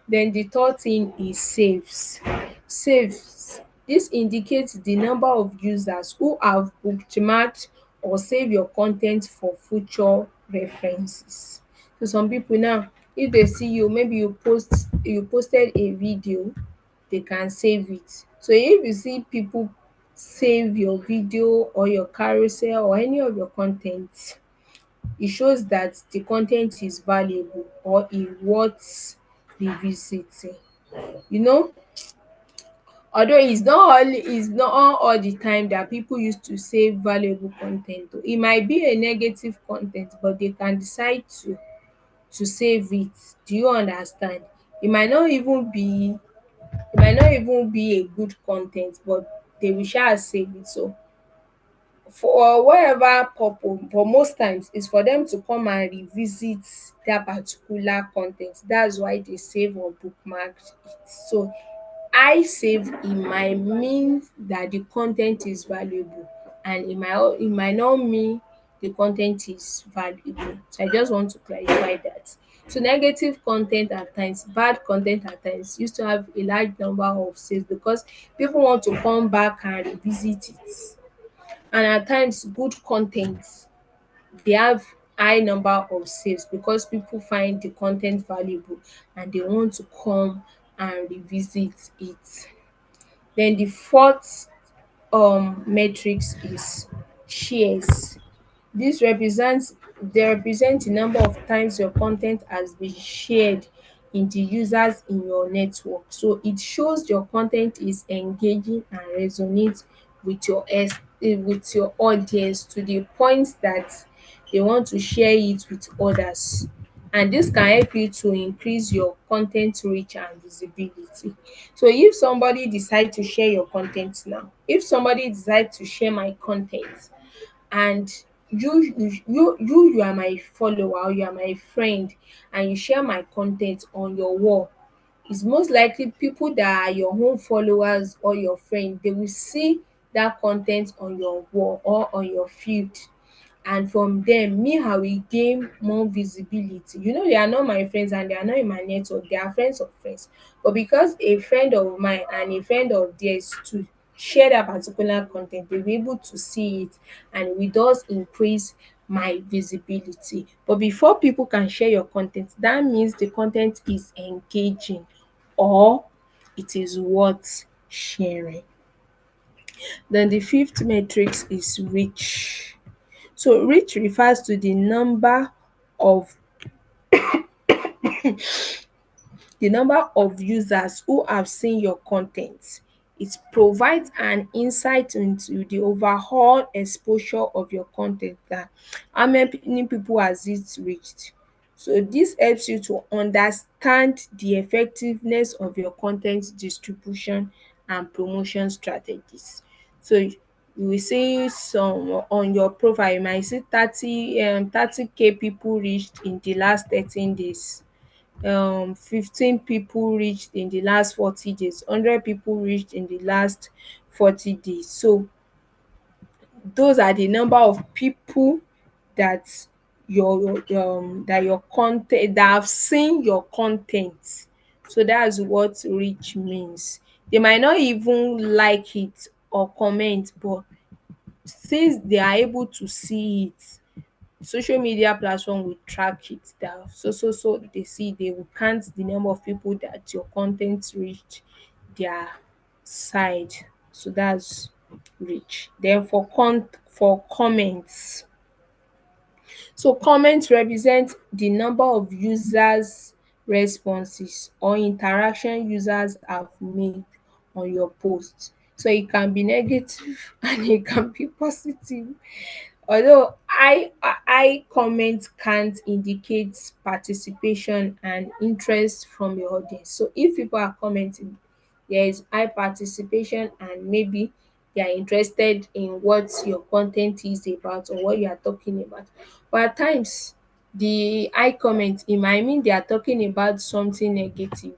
Then the third thing is saves. Saves, dis indicates the number of users who have bookmarked or save your con ten t for future references. So some people now, if they see you, maybe you posted a video, they can save it. So if you see people save your video or your carousel or any of your con ten t, it shows that the con ten t is valuable or e worth revisiting. You know, although it's not all the time that people used to save valuable con ten t. It might be a negative con ten t, but they can decide to save it. Do you understand? It might not even be a good con ten t, but they will sha save it. So for whatever purpose, but most times it's for them to come and revisit that particular con ten t. That's why they save or bookmark it. So I save it might mean that the con ten t is valuable, and it might not mean the con ten t is valuable. So I just want to clarify that. So negative con ten t at times, bad con ten t at times used to have a large number of saves because people want to come back and revisit it. And at times good con ten t, they have high number of saves because people find the con ten t valuable and they want to come and revisit it. Then the fourth metrics is shares. Dis represents Dey represent the number of times your con ten t has been shared in the users in your network. So it shows your con ten t is engaging and resonate with with your audience to the point that they want to share it with others, and dis can help you to increase your con ten t reach and visibility. So if somebody decide to share your con ten t now, if somebody decide to share my con ten t and you are my follower or you are my friend and you share my con ten t on your wall, it's most likely people that are your own followers or your friend, they will see that con ten t on your wall or on your feed, and from dem me I will gain more visibility. You know, they are not my friends and they are not in my network, they are friends of friends, but because a friend of mine and a friend of theirs too share dat particular con ten t, they will be able to see it and it will just increase my visibility. But before people can share your con ten t, dat means the con ten t is engaging or it is worth sharing. Then the fifth matrix is reach. So reach refers to of the number of users who have seen your content. It provides an insight into the overall exposure of your content, that how many people has it reached. So this helps you to understand the effectiveness of your content distribution and promotion strategies. So you will see some on your profile, you might see 30K people reached in the last 13 days, 15 people reached in the last 40 days, 100 people reached in the last 40 days. So those are the number of people that your content that have seen your content. So that's what reach means. They might not even like it or comment, but since they are able to see it, social media platform will track it down. So they see, they will count the number of people that your content reached their side. So that's reach. Then for comments. So comments represent the number of users responses or interaction users have made on your post. So it can be negative and it can be positive. Although I comment can't indicate participation and interest from your audience. So if people are commenting, there is high participation and maybe they are interested in what your content is about or what you are talking about. But at times the high comment, it might mean they are talking about something negative.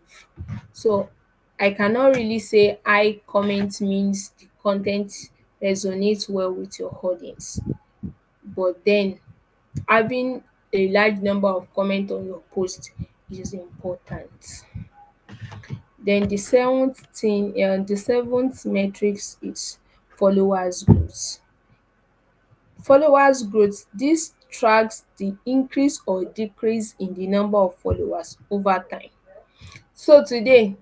So I cannot really say high comment means the content resonates well with your audience. But then having a large number of comment on your post is important. Then the seventh metrics is followers growth. Followers growth, dis tracks the increase or decrease in the number of followers over time. So today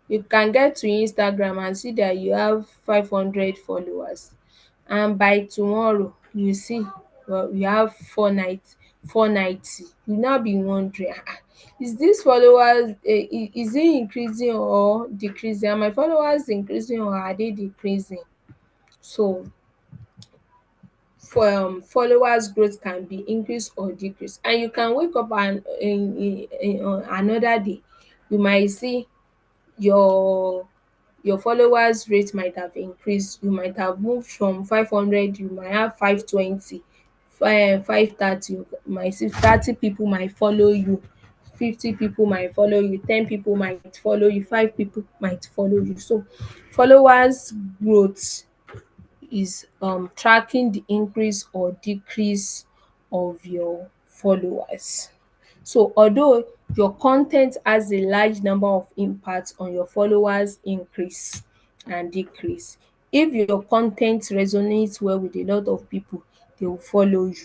you can get to Instagram and see that you have 500 followers, and by tomorrow you see you have 490. You now be wondering, is dis followers is it increasing or decreasing? Are my followers increasing or are they decreasing? So followers growth can be increase or decrease, and you can wake up and in on another day you might see your followers rate might have increased. You might have moved from 500, you might have 520, 530. You might see 30 people might follow you, 50 people might follow you, 10 people might follow you, 5 people might follow you. So followers growth is tracking the increase or decrease of your followers. So although your content has a large number of impact on your followers increase and decrease, if your content resonates well with a lot of people, they will follow you.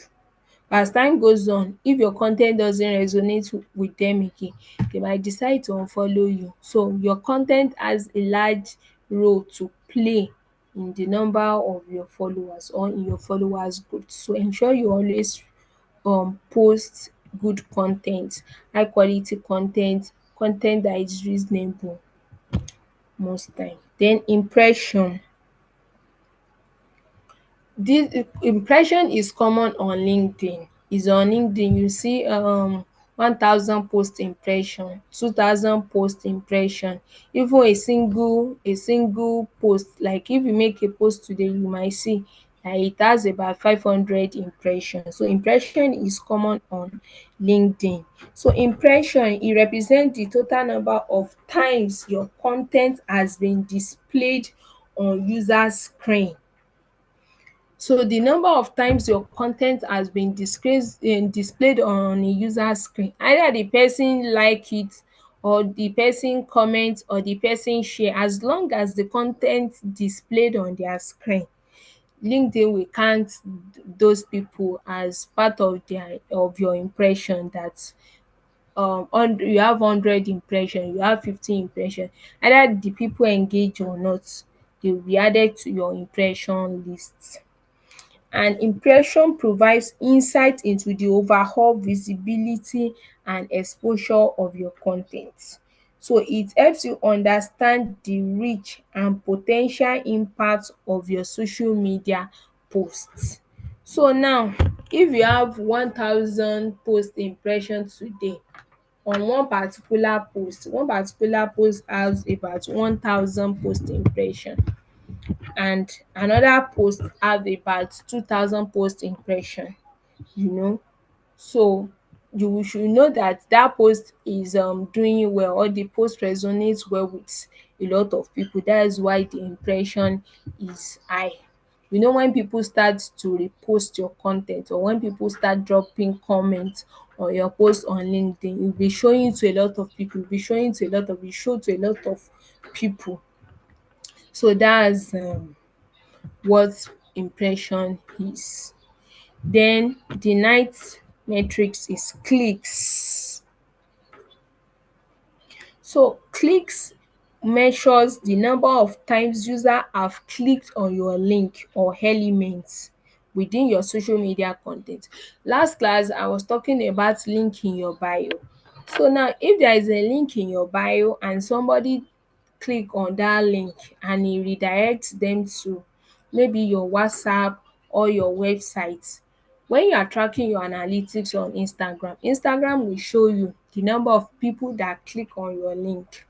As time goes on, if your content doesn't resonate with them again, they might decide to unfollow you. So your content has a large role to play in the number of your followers or in your followers growth. So ensure you always post good content, high quality content that is reasonable most time. Then impression. This impression is common on LinkedIn. Is on LinkedIn you see 1,000 post impression, 2,000 post impression, even a single post. Like if you make a post today, you might see dat it has about 500 impression. So impression is common on LinkedIn. So impression, e represent the total number of times your con ten t has been displayed on user screen. So the number of times your con ten t has been displayed on a user screen, either the person like it or the person comment or the person share, as long as the con ten t displayed on their screen, LinkedIn will count those people as part of your impression. Dat hundred, you have 100 impression, you have 50 impression, either the people engage or not, They will be added to your impression list. And impression provides insight into the overall visibility and exposure of your con ten t. So it helps you understand the reach and po ten tial impact of your social media posts. So now, if you have 1,000 post impression today on one particular post has about 1,000 post impression, and another post have about 2,000 post impression, you know. So you should know that that post is doing well, or the post resonates well with a lot of people. That is why the impression is high. You know, when people start to repost your con ten t, or when people start dropping comments on your post on LinkedIn, you'll be showing to a lot of people, you'll be showing to a lot of you show to a lot of people. So that's what impression is. Then the ninth metrics is clicks. So clicks measures the number of times user have clicked on your link or elements within your social media con ten t. Last class I was talking about link in your bio. So now, if there is a link in your bio and somebody click on that link and e redirects them to maybe your WhatsApp or your website, when you are tracking your analytics on Instagram, Instagram will show you the number of people that click on your link.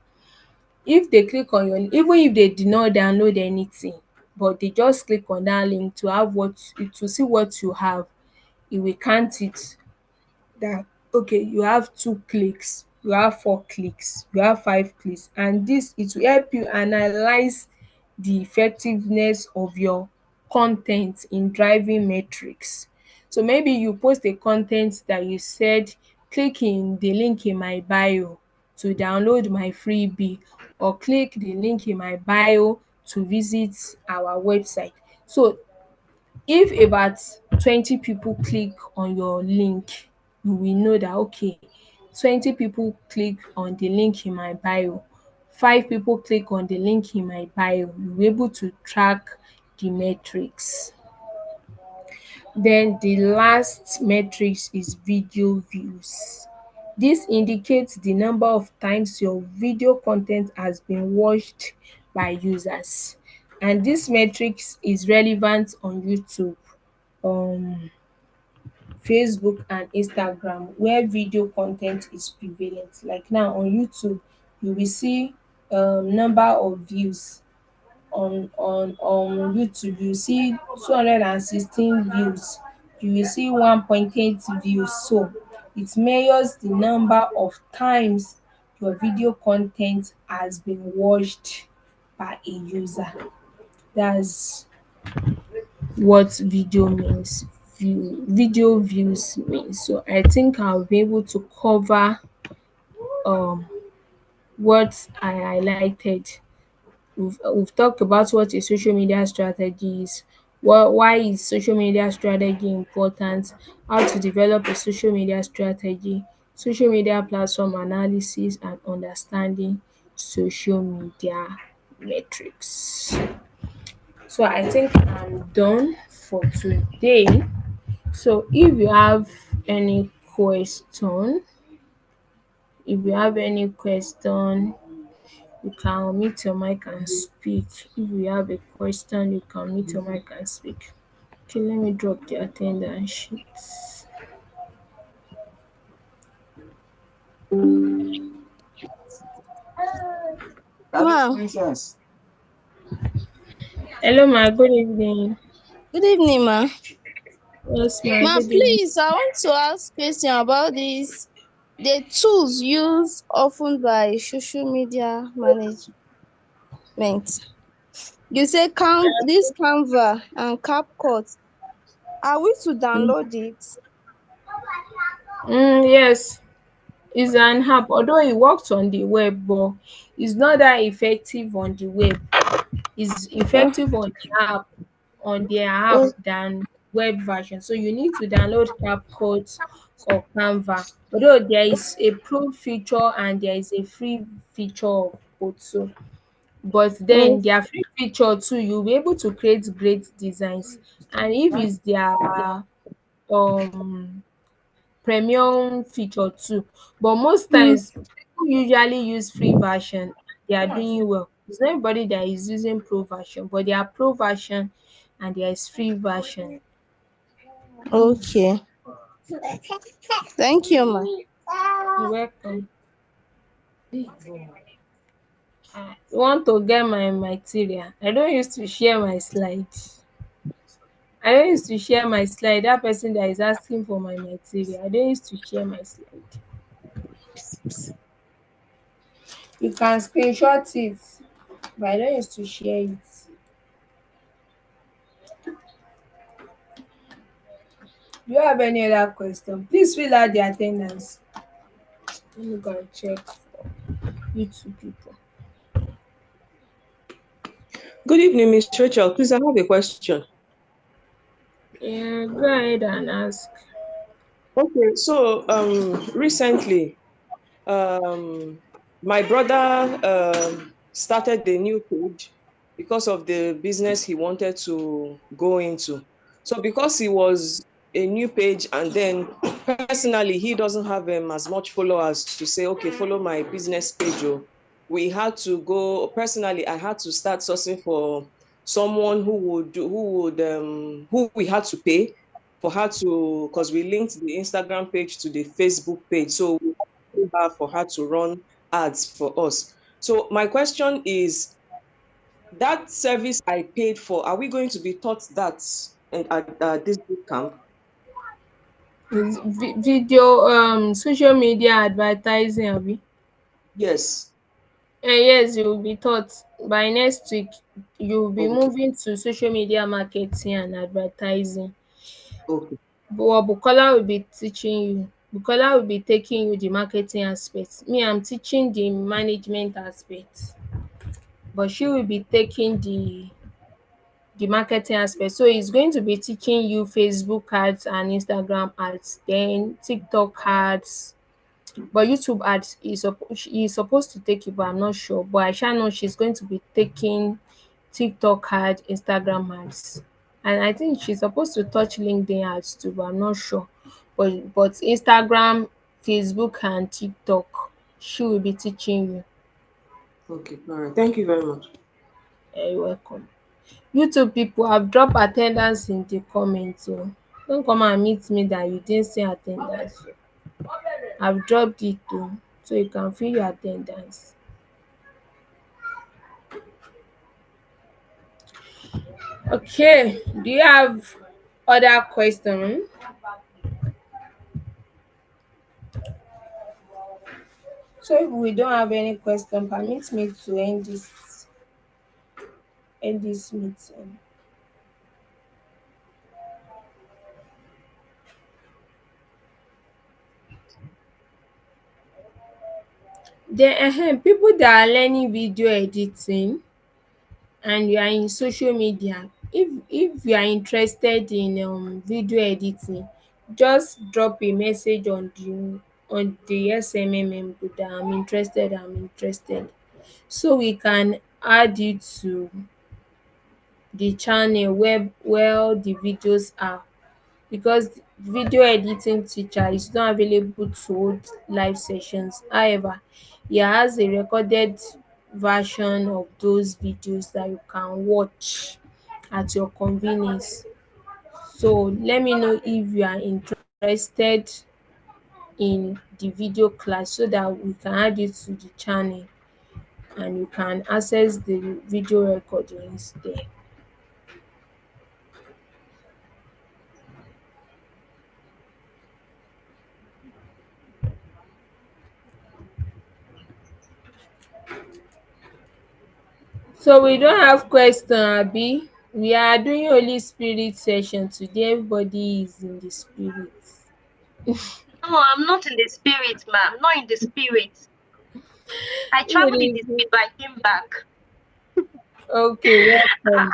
If they click on your, even if they did not download anything, but they just click on that link to have what, to see what you have, e will count it that okay, you have 2 clicks, you have 4 clicks, you have 5 clicks, and this, it will help you analyze the effectiveness of your con ten t in driving metrics. So maybe you post a con ten t that you said, click in the link in my bio to download my freebie, or click the link in my bio to visit our website. So if about 20 people click on your link, you will know that okay, 20 people click on the link in my bio, 5 people click on the link in my bio. You will be able to track the metrics. Then the last metrics is video views. This indicates the number of times your video con ten t has been watched by users, and this metrics is relevant on YouTube, um Facebook and Instagram, where video con ten t is prevalent. Like now on YouTube, you will see number of views. On YouTube, you see 216 views, you will see 1.8 views. So it measures the number of times your video con ten t has been watched by a user. That's what video means, video views means. So I think I'll be able to cover um what I highlighted. We've talked about what a social media strategy is, why is social media strategy important, how to develop a social media strategy, social media platform analysis, and understanding social media metrics. So I think I'm done for today. So if you have any question, you can unmute your mic and speak. If you have a question, you can unmute your mic and speak. Okay, let me drop the attendance sheet. Wow. Hello ma, good evening. Good evening, ma. Yes ma, Ma, good evening. please, I want to ask question about this. The tools used often by social media management. You say this Canva and CapCut. Are we to download it? Yes, it's an app, although it works on the web, but it's not that effective on the web. It's Oh, effective on their app oh, than web version. So you need to download CapCut or Canva. Although there is a pro feature and there is a free feature of both. So but Mm. then their free feature too, you'll be able to create great designs. And if it's their um premium feature too, but most Mm. times people usually use free version. They are doing well. It's not everybody that is using pro version, but there are pro version and there is free version. Okay. Thank you, ma. You're welcome. You want to get my material? I don't used to share my slides. I don't used to share my slide. That person that is asking for my material, I don't used to share my slide. You can screenshot it, but I don't used to share it. Do you have any other question? Please fill out the attendance. Let me go and check for you two people. Good evening, Miss Rachel. Please, I have a question. Yeah, go ahead and ask. Okay, so recently, um, my brother started a new page because of the business he wanted to go into. So because he was a new page, and then personally he doesn't have as much followers to say, okay, follow my business page. Oh, we had to go personally. I had to start sourcing for someone who we had to pay for her to, because we linked the Instagram page to the Facebook page. So we pay her for her to run ads for us. So my question is, that service I paid for, are we going to be taught that at this boot camp? Is video social media advertising abi? Yes. Yes, you will be taught. By next week you will be Okay. moving to social media marketing and advertising. Okay. But Bukola will be teaching you. Bukola will be taking you the marketing aspect. Me, I'm teaching the management aspect, but she will be taking the marketing aspect. So he's going to be teaching you Facebook ads and Instagram ads, then TikTok ads. But YouTube ads he's supposed to take it, but I'm not sure. But I shall know she's going to be taking TikTok ads, Instagram ads. And I think she's supposed to touch LinkedIn ads too, but I'm not sure. But Instagram, Facebook and TikTok, she will be teaching you. Okay. All right. Thank you very much. You're welcome. YouTube people have dropped attendance in the comments. So don't come and meet me that you didn't see attendance. I've dropped it too, so you can fill your attendance. Okay, do you have other question? So if we don't have any question, permit me to end this meeting. Then people that are learning video editing and you are in social media, if you are interested in video editing, just drop a message on the SMMM group that I'm interested, so we can add you to the channel where the videos are, because video editing teacher is not available to hold live sessions. However, he has a recorded version of those videos that you can watch at your convenience. So let me know if you are interested in the video class so that we can add it to the channel and you can access the video recordings there. So we don't have question, abi? We are doing Holy Spirit session today. Everybody is in the spirit. No, I'm not in the spirit, ma'am. Not in the spirit. I Who traveled in is the it? spirit, but I came back. Okay, welcome.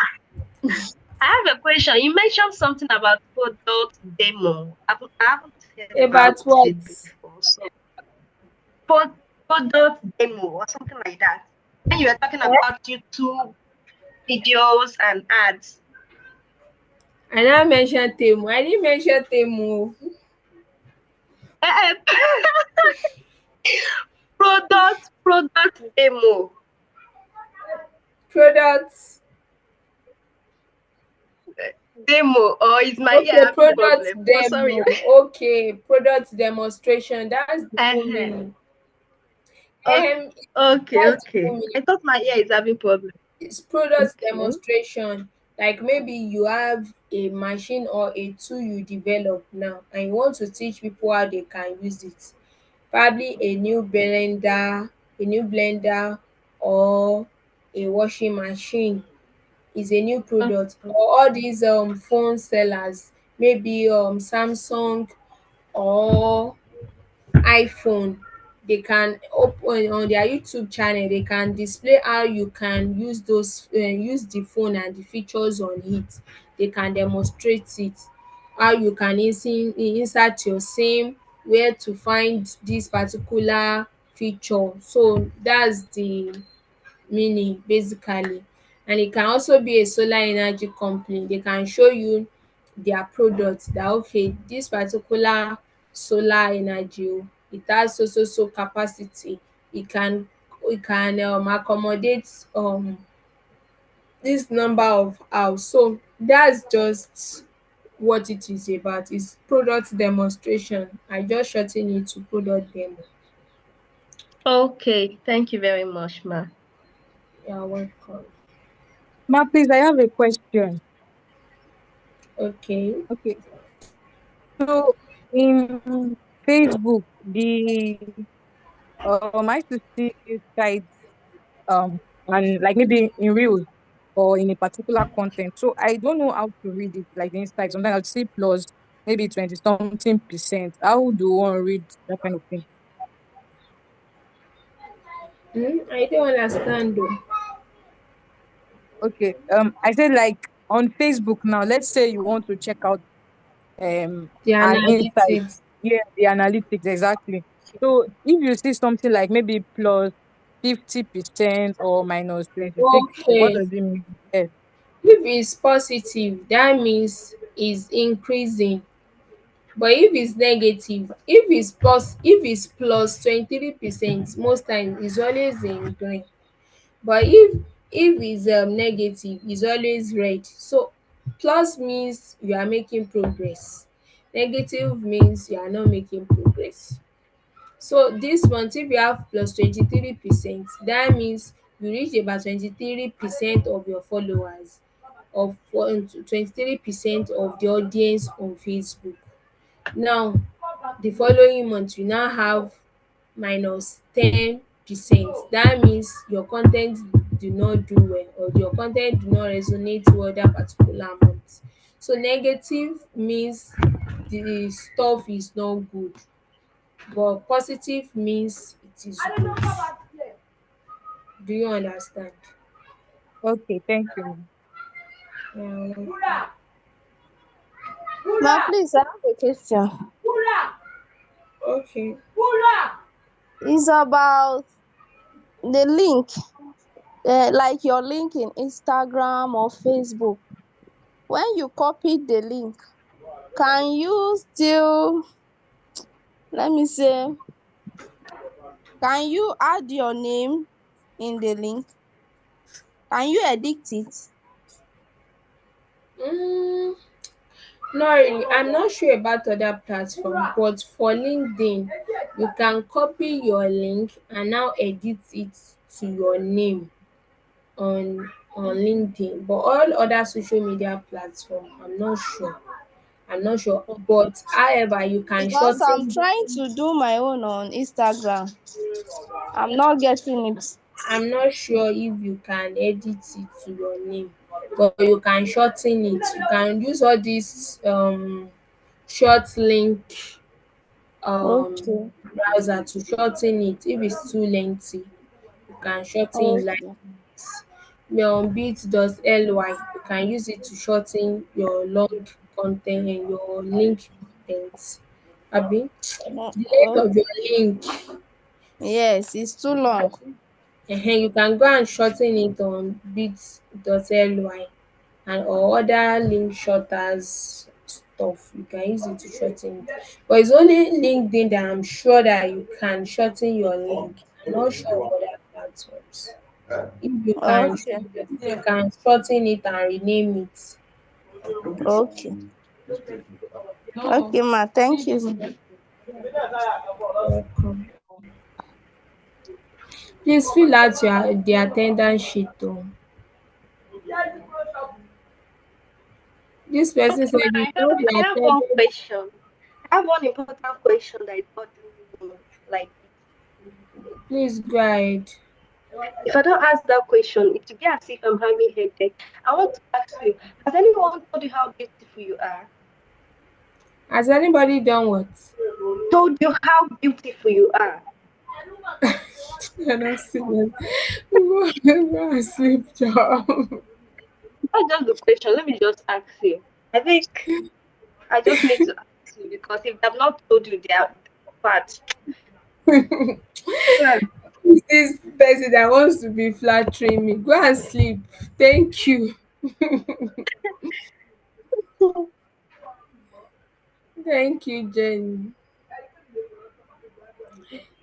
I have a question. You mentioned something about product demo. I haven't heard About about what? it before. So, product demo or something like that. when you were talking about YouTube videos and ads. I now mentioned Temu. I didn't mention Temu. Eh, product demo. Products. Demo, or is my ear Okay, having product problem? Oh, sorry. demo. Okay, product demonstration. That's the full Uh-huh. meaning. Okay, Um, okay, that's the full okay. meaning. I thought my ear is having problem. It's product Okay. demonstration. Like maybe you have a machine or a tool you develop now and you want to teach people how they can use it. Probably a new blender or a washing machine is a new product. Okay. Or all these phone sellers, maybe Samsung or iPhone, they can open on their YouTube channel, they can display how you can use the phone and the features on it. They can demonstrate it, how you can insert your SIM, where to find this particular feature. So that's the meaning basically. And it can also be a solar energy company. They can show you their product that okay, this particular solar energy it has so capacity. It can accommodate this number of house. So that's just what it is about. It's product demonstration. I just shorten it to product demo. Okay, thank you very much, ma. You're welcome. Ma, please, I have a question. Okay. Okay. So in Facebook, the I used to see sites and like maybe in reels or in a particular content. So I don't know how to read it, like the insight. Sometimes I'll see plus maybe 20 something percent. How do one read that kind of thing? I don't understand though. Okay. I said like on Facebook now, let's say you want to check out The an insight. analytics. Yeah, the analytics exactly. So if you see something like maybe plus 50% or minus 26%, what Okay. does it mean? Yes. If it's positive, that means it's increasing. But if it's negative, if it's plus 23%, most times it's always in green. But if it's negative, it's always red. So plus means you are making progress. Negative means you are not making progress. So this month if you have plus 23%, that means you reach about 23% of your followers, of 23% of the audience on Facebook. Now the following month you now have -10%. That means your con ten t do not do well, or your con ten t do not resonate well that particular month. So negative means the stuff is not good, but positive means it is good. Do you understand? Okay, thank you. um Ma, please, I have a question. okay. It's about the link, like your link in Instagram or Facebook. When you copy the link, can you still, let me say, can you add your name in the link? Can you edit it? um Not really. I'm not sure about other platform, but for LinkedIn, you can copy your link and now edit it to your name on LinkedIn. But all other social media platform, I'm not sure. But however, you can Because I'm shorten. trying to do my own on Instagram. I'm not getting it. I'm not sure if you can edit it to your name, but you can shorten it. You can use all these short link Okay. browser to shorten it. If it's too lengthy, you can shorten it like Okay. bit.ly. You can use it to shorten your long content and your link content. Abi, the length of Okay. your link, Yes, it's too long. You can go and shorten it on bit.ly and or other link shorters stuff. You can use it to shorten it. But it's only LinkedIn that I'm sure that you can shorten your link. I'm not sure of other platforms. Okay. If you can shorten it and rename it. Okay. Okay, ma. Thank you. Welcome. Please fill out your the attendance sheet though. This person Okay, said ma, you know I the have one attendance. question. I have one important question that is bothering me so much. Like, Please go ahead. if I don't ask that question, it will be as if I'm having headache. I want to ask you: has anyone told you how beautiful you are? Has anybody done what? Told you how beautiful you are? You're not serious. Go and sleep, job. Not just the question. Let me just ask you. I think I just need to ask you because if they've not told you, they are bad. Well, This person that wants to be flattering me. Go and sleep. Thank you. Thank you, Jenny.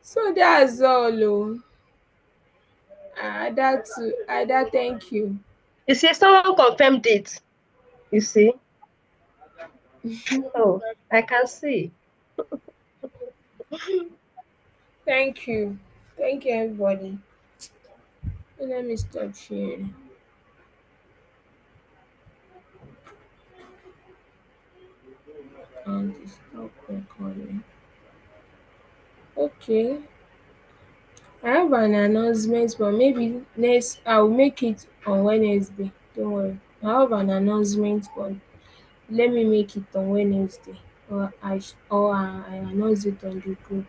So that's all. Oh. Ada, thank you. you see, someone confirmed it. You see? Oh, I can see. Thank you. Thank you, everybody. Let me stop sharing. And stop recording. Okay. I have an announcement, but maybe next I'll make it on Wednesday. Don't worry. I have an announcement, but let me make it on Wednesday, or I announce it on the group.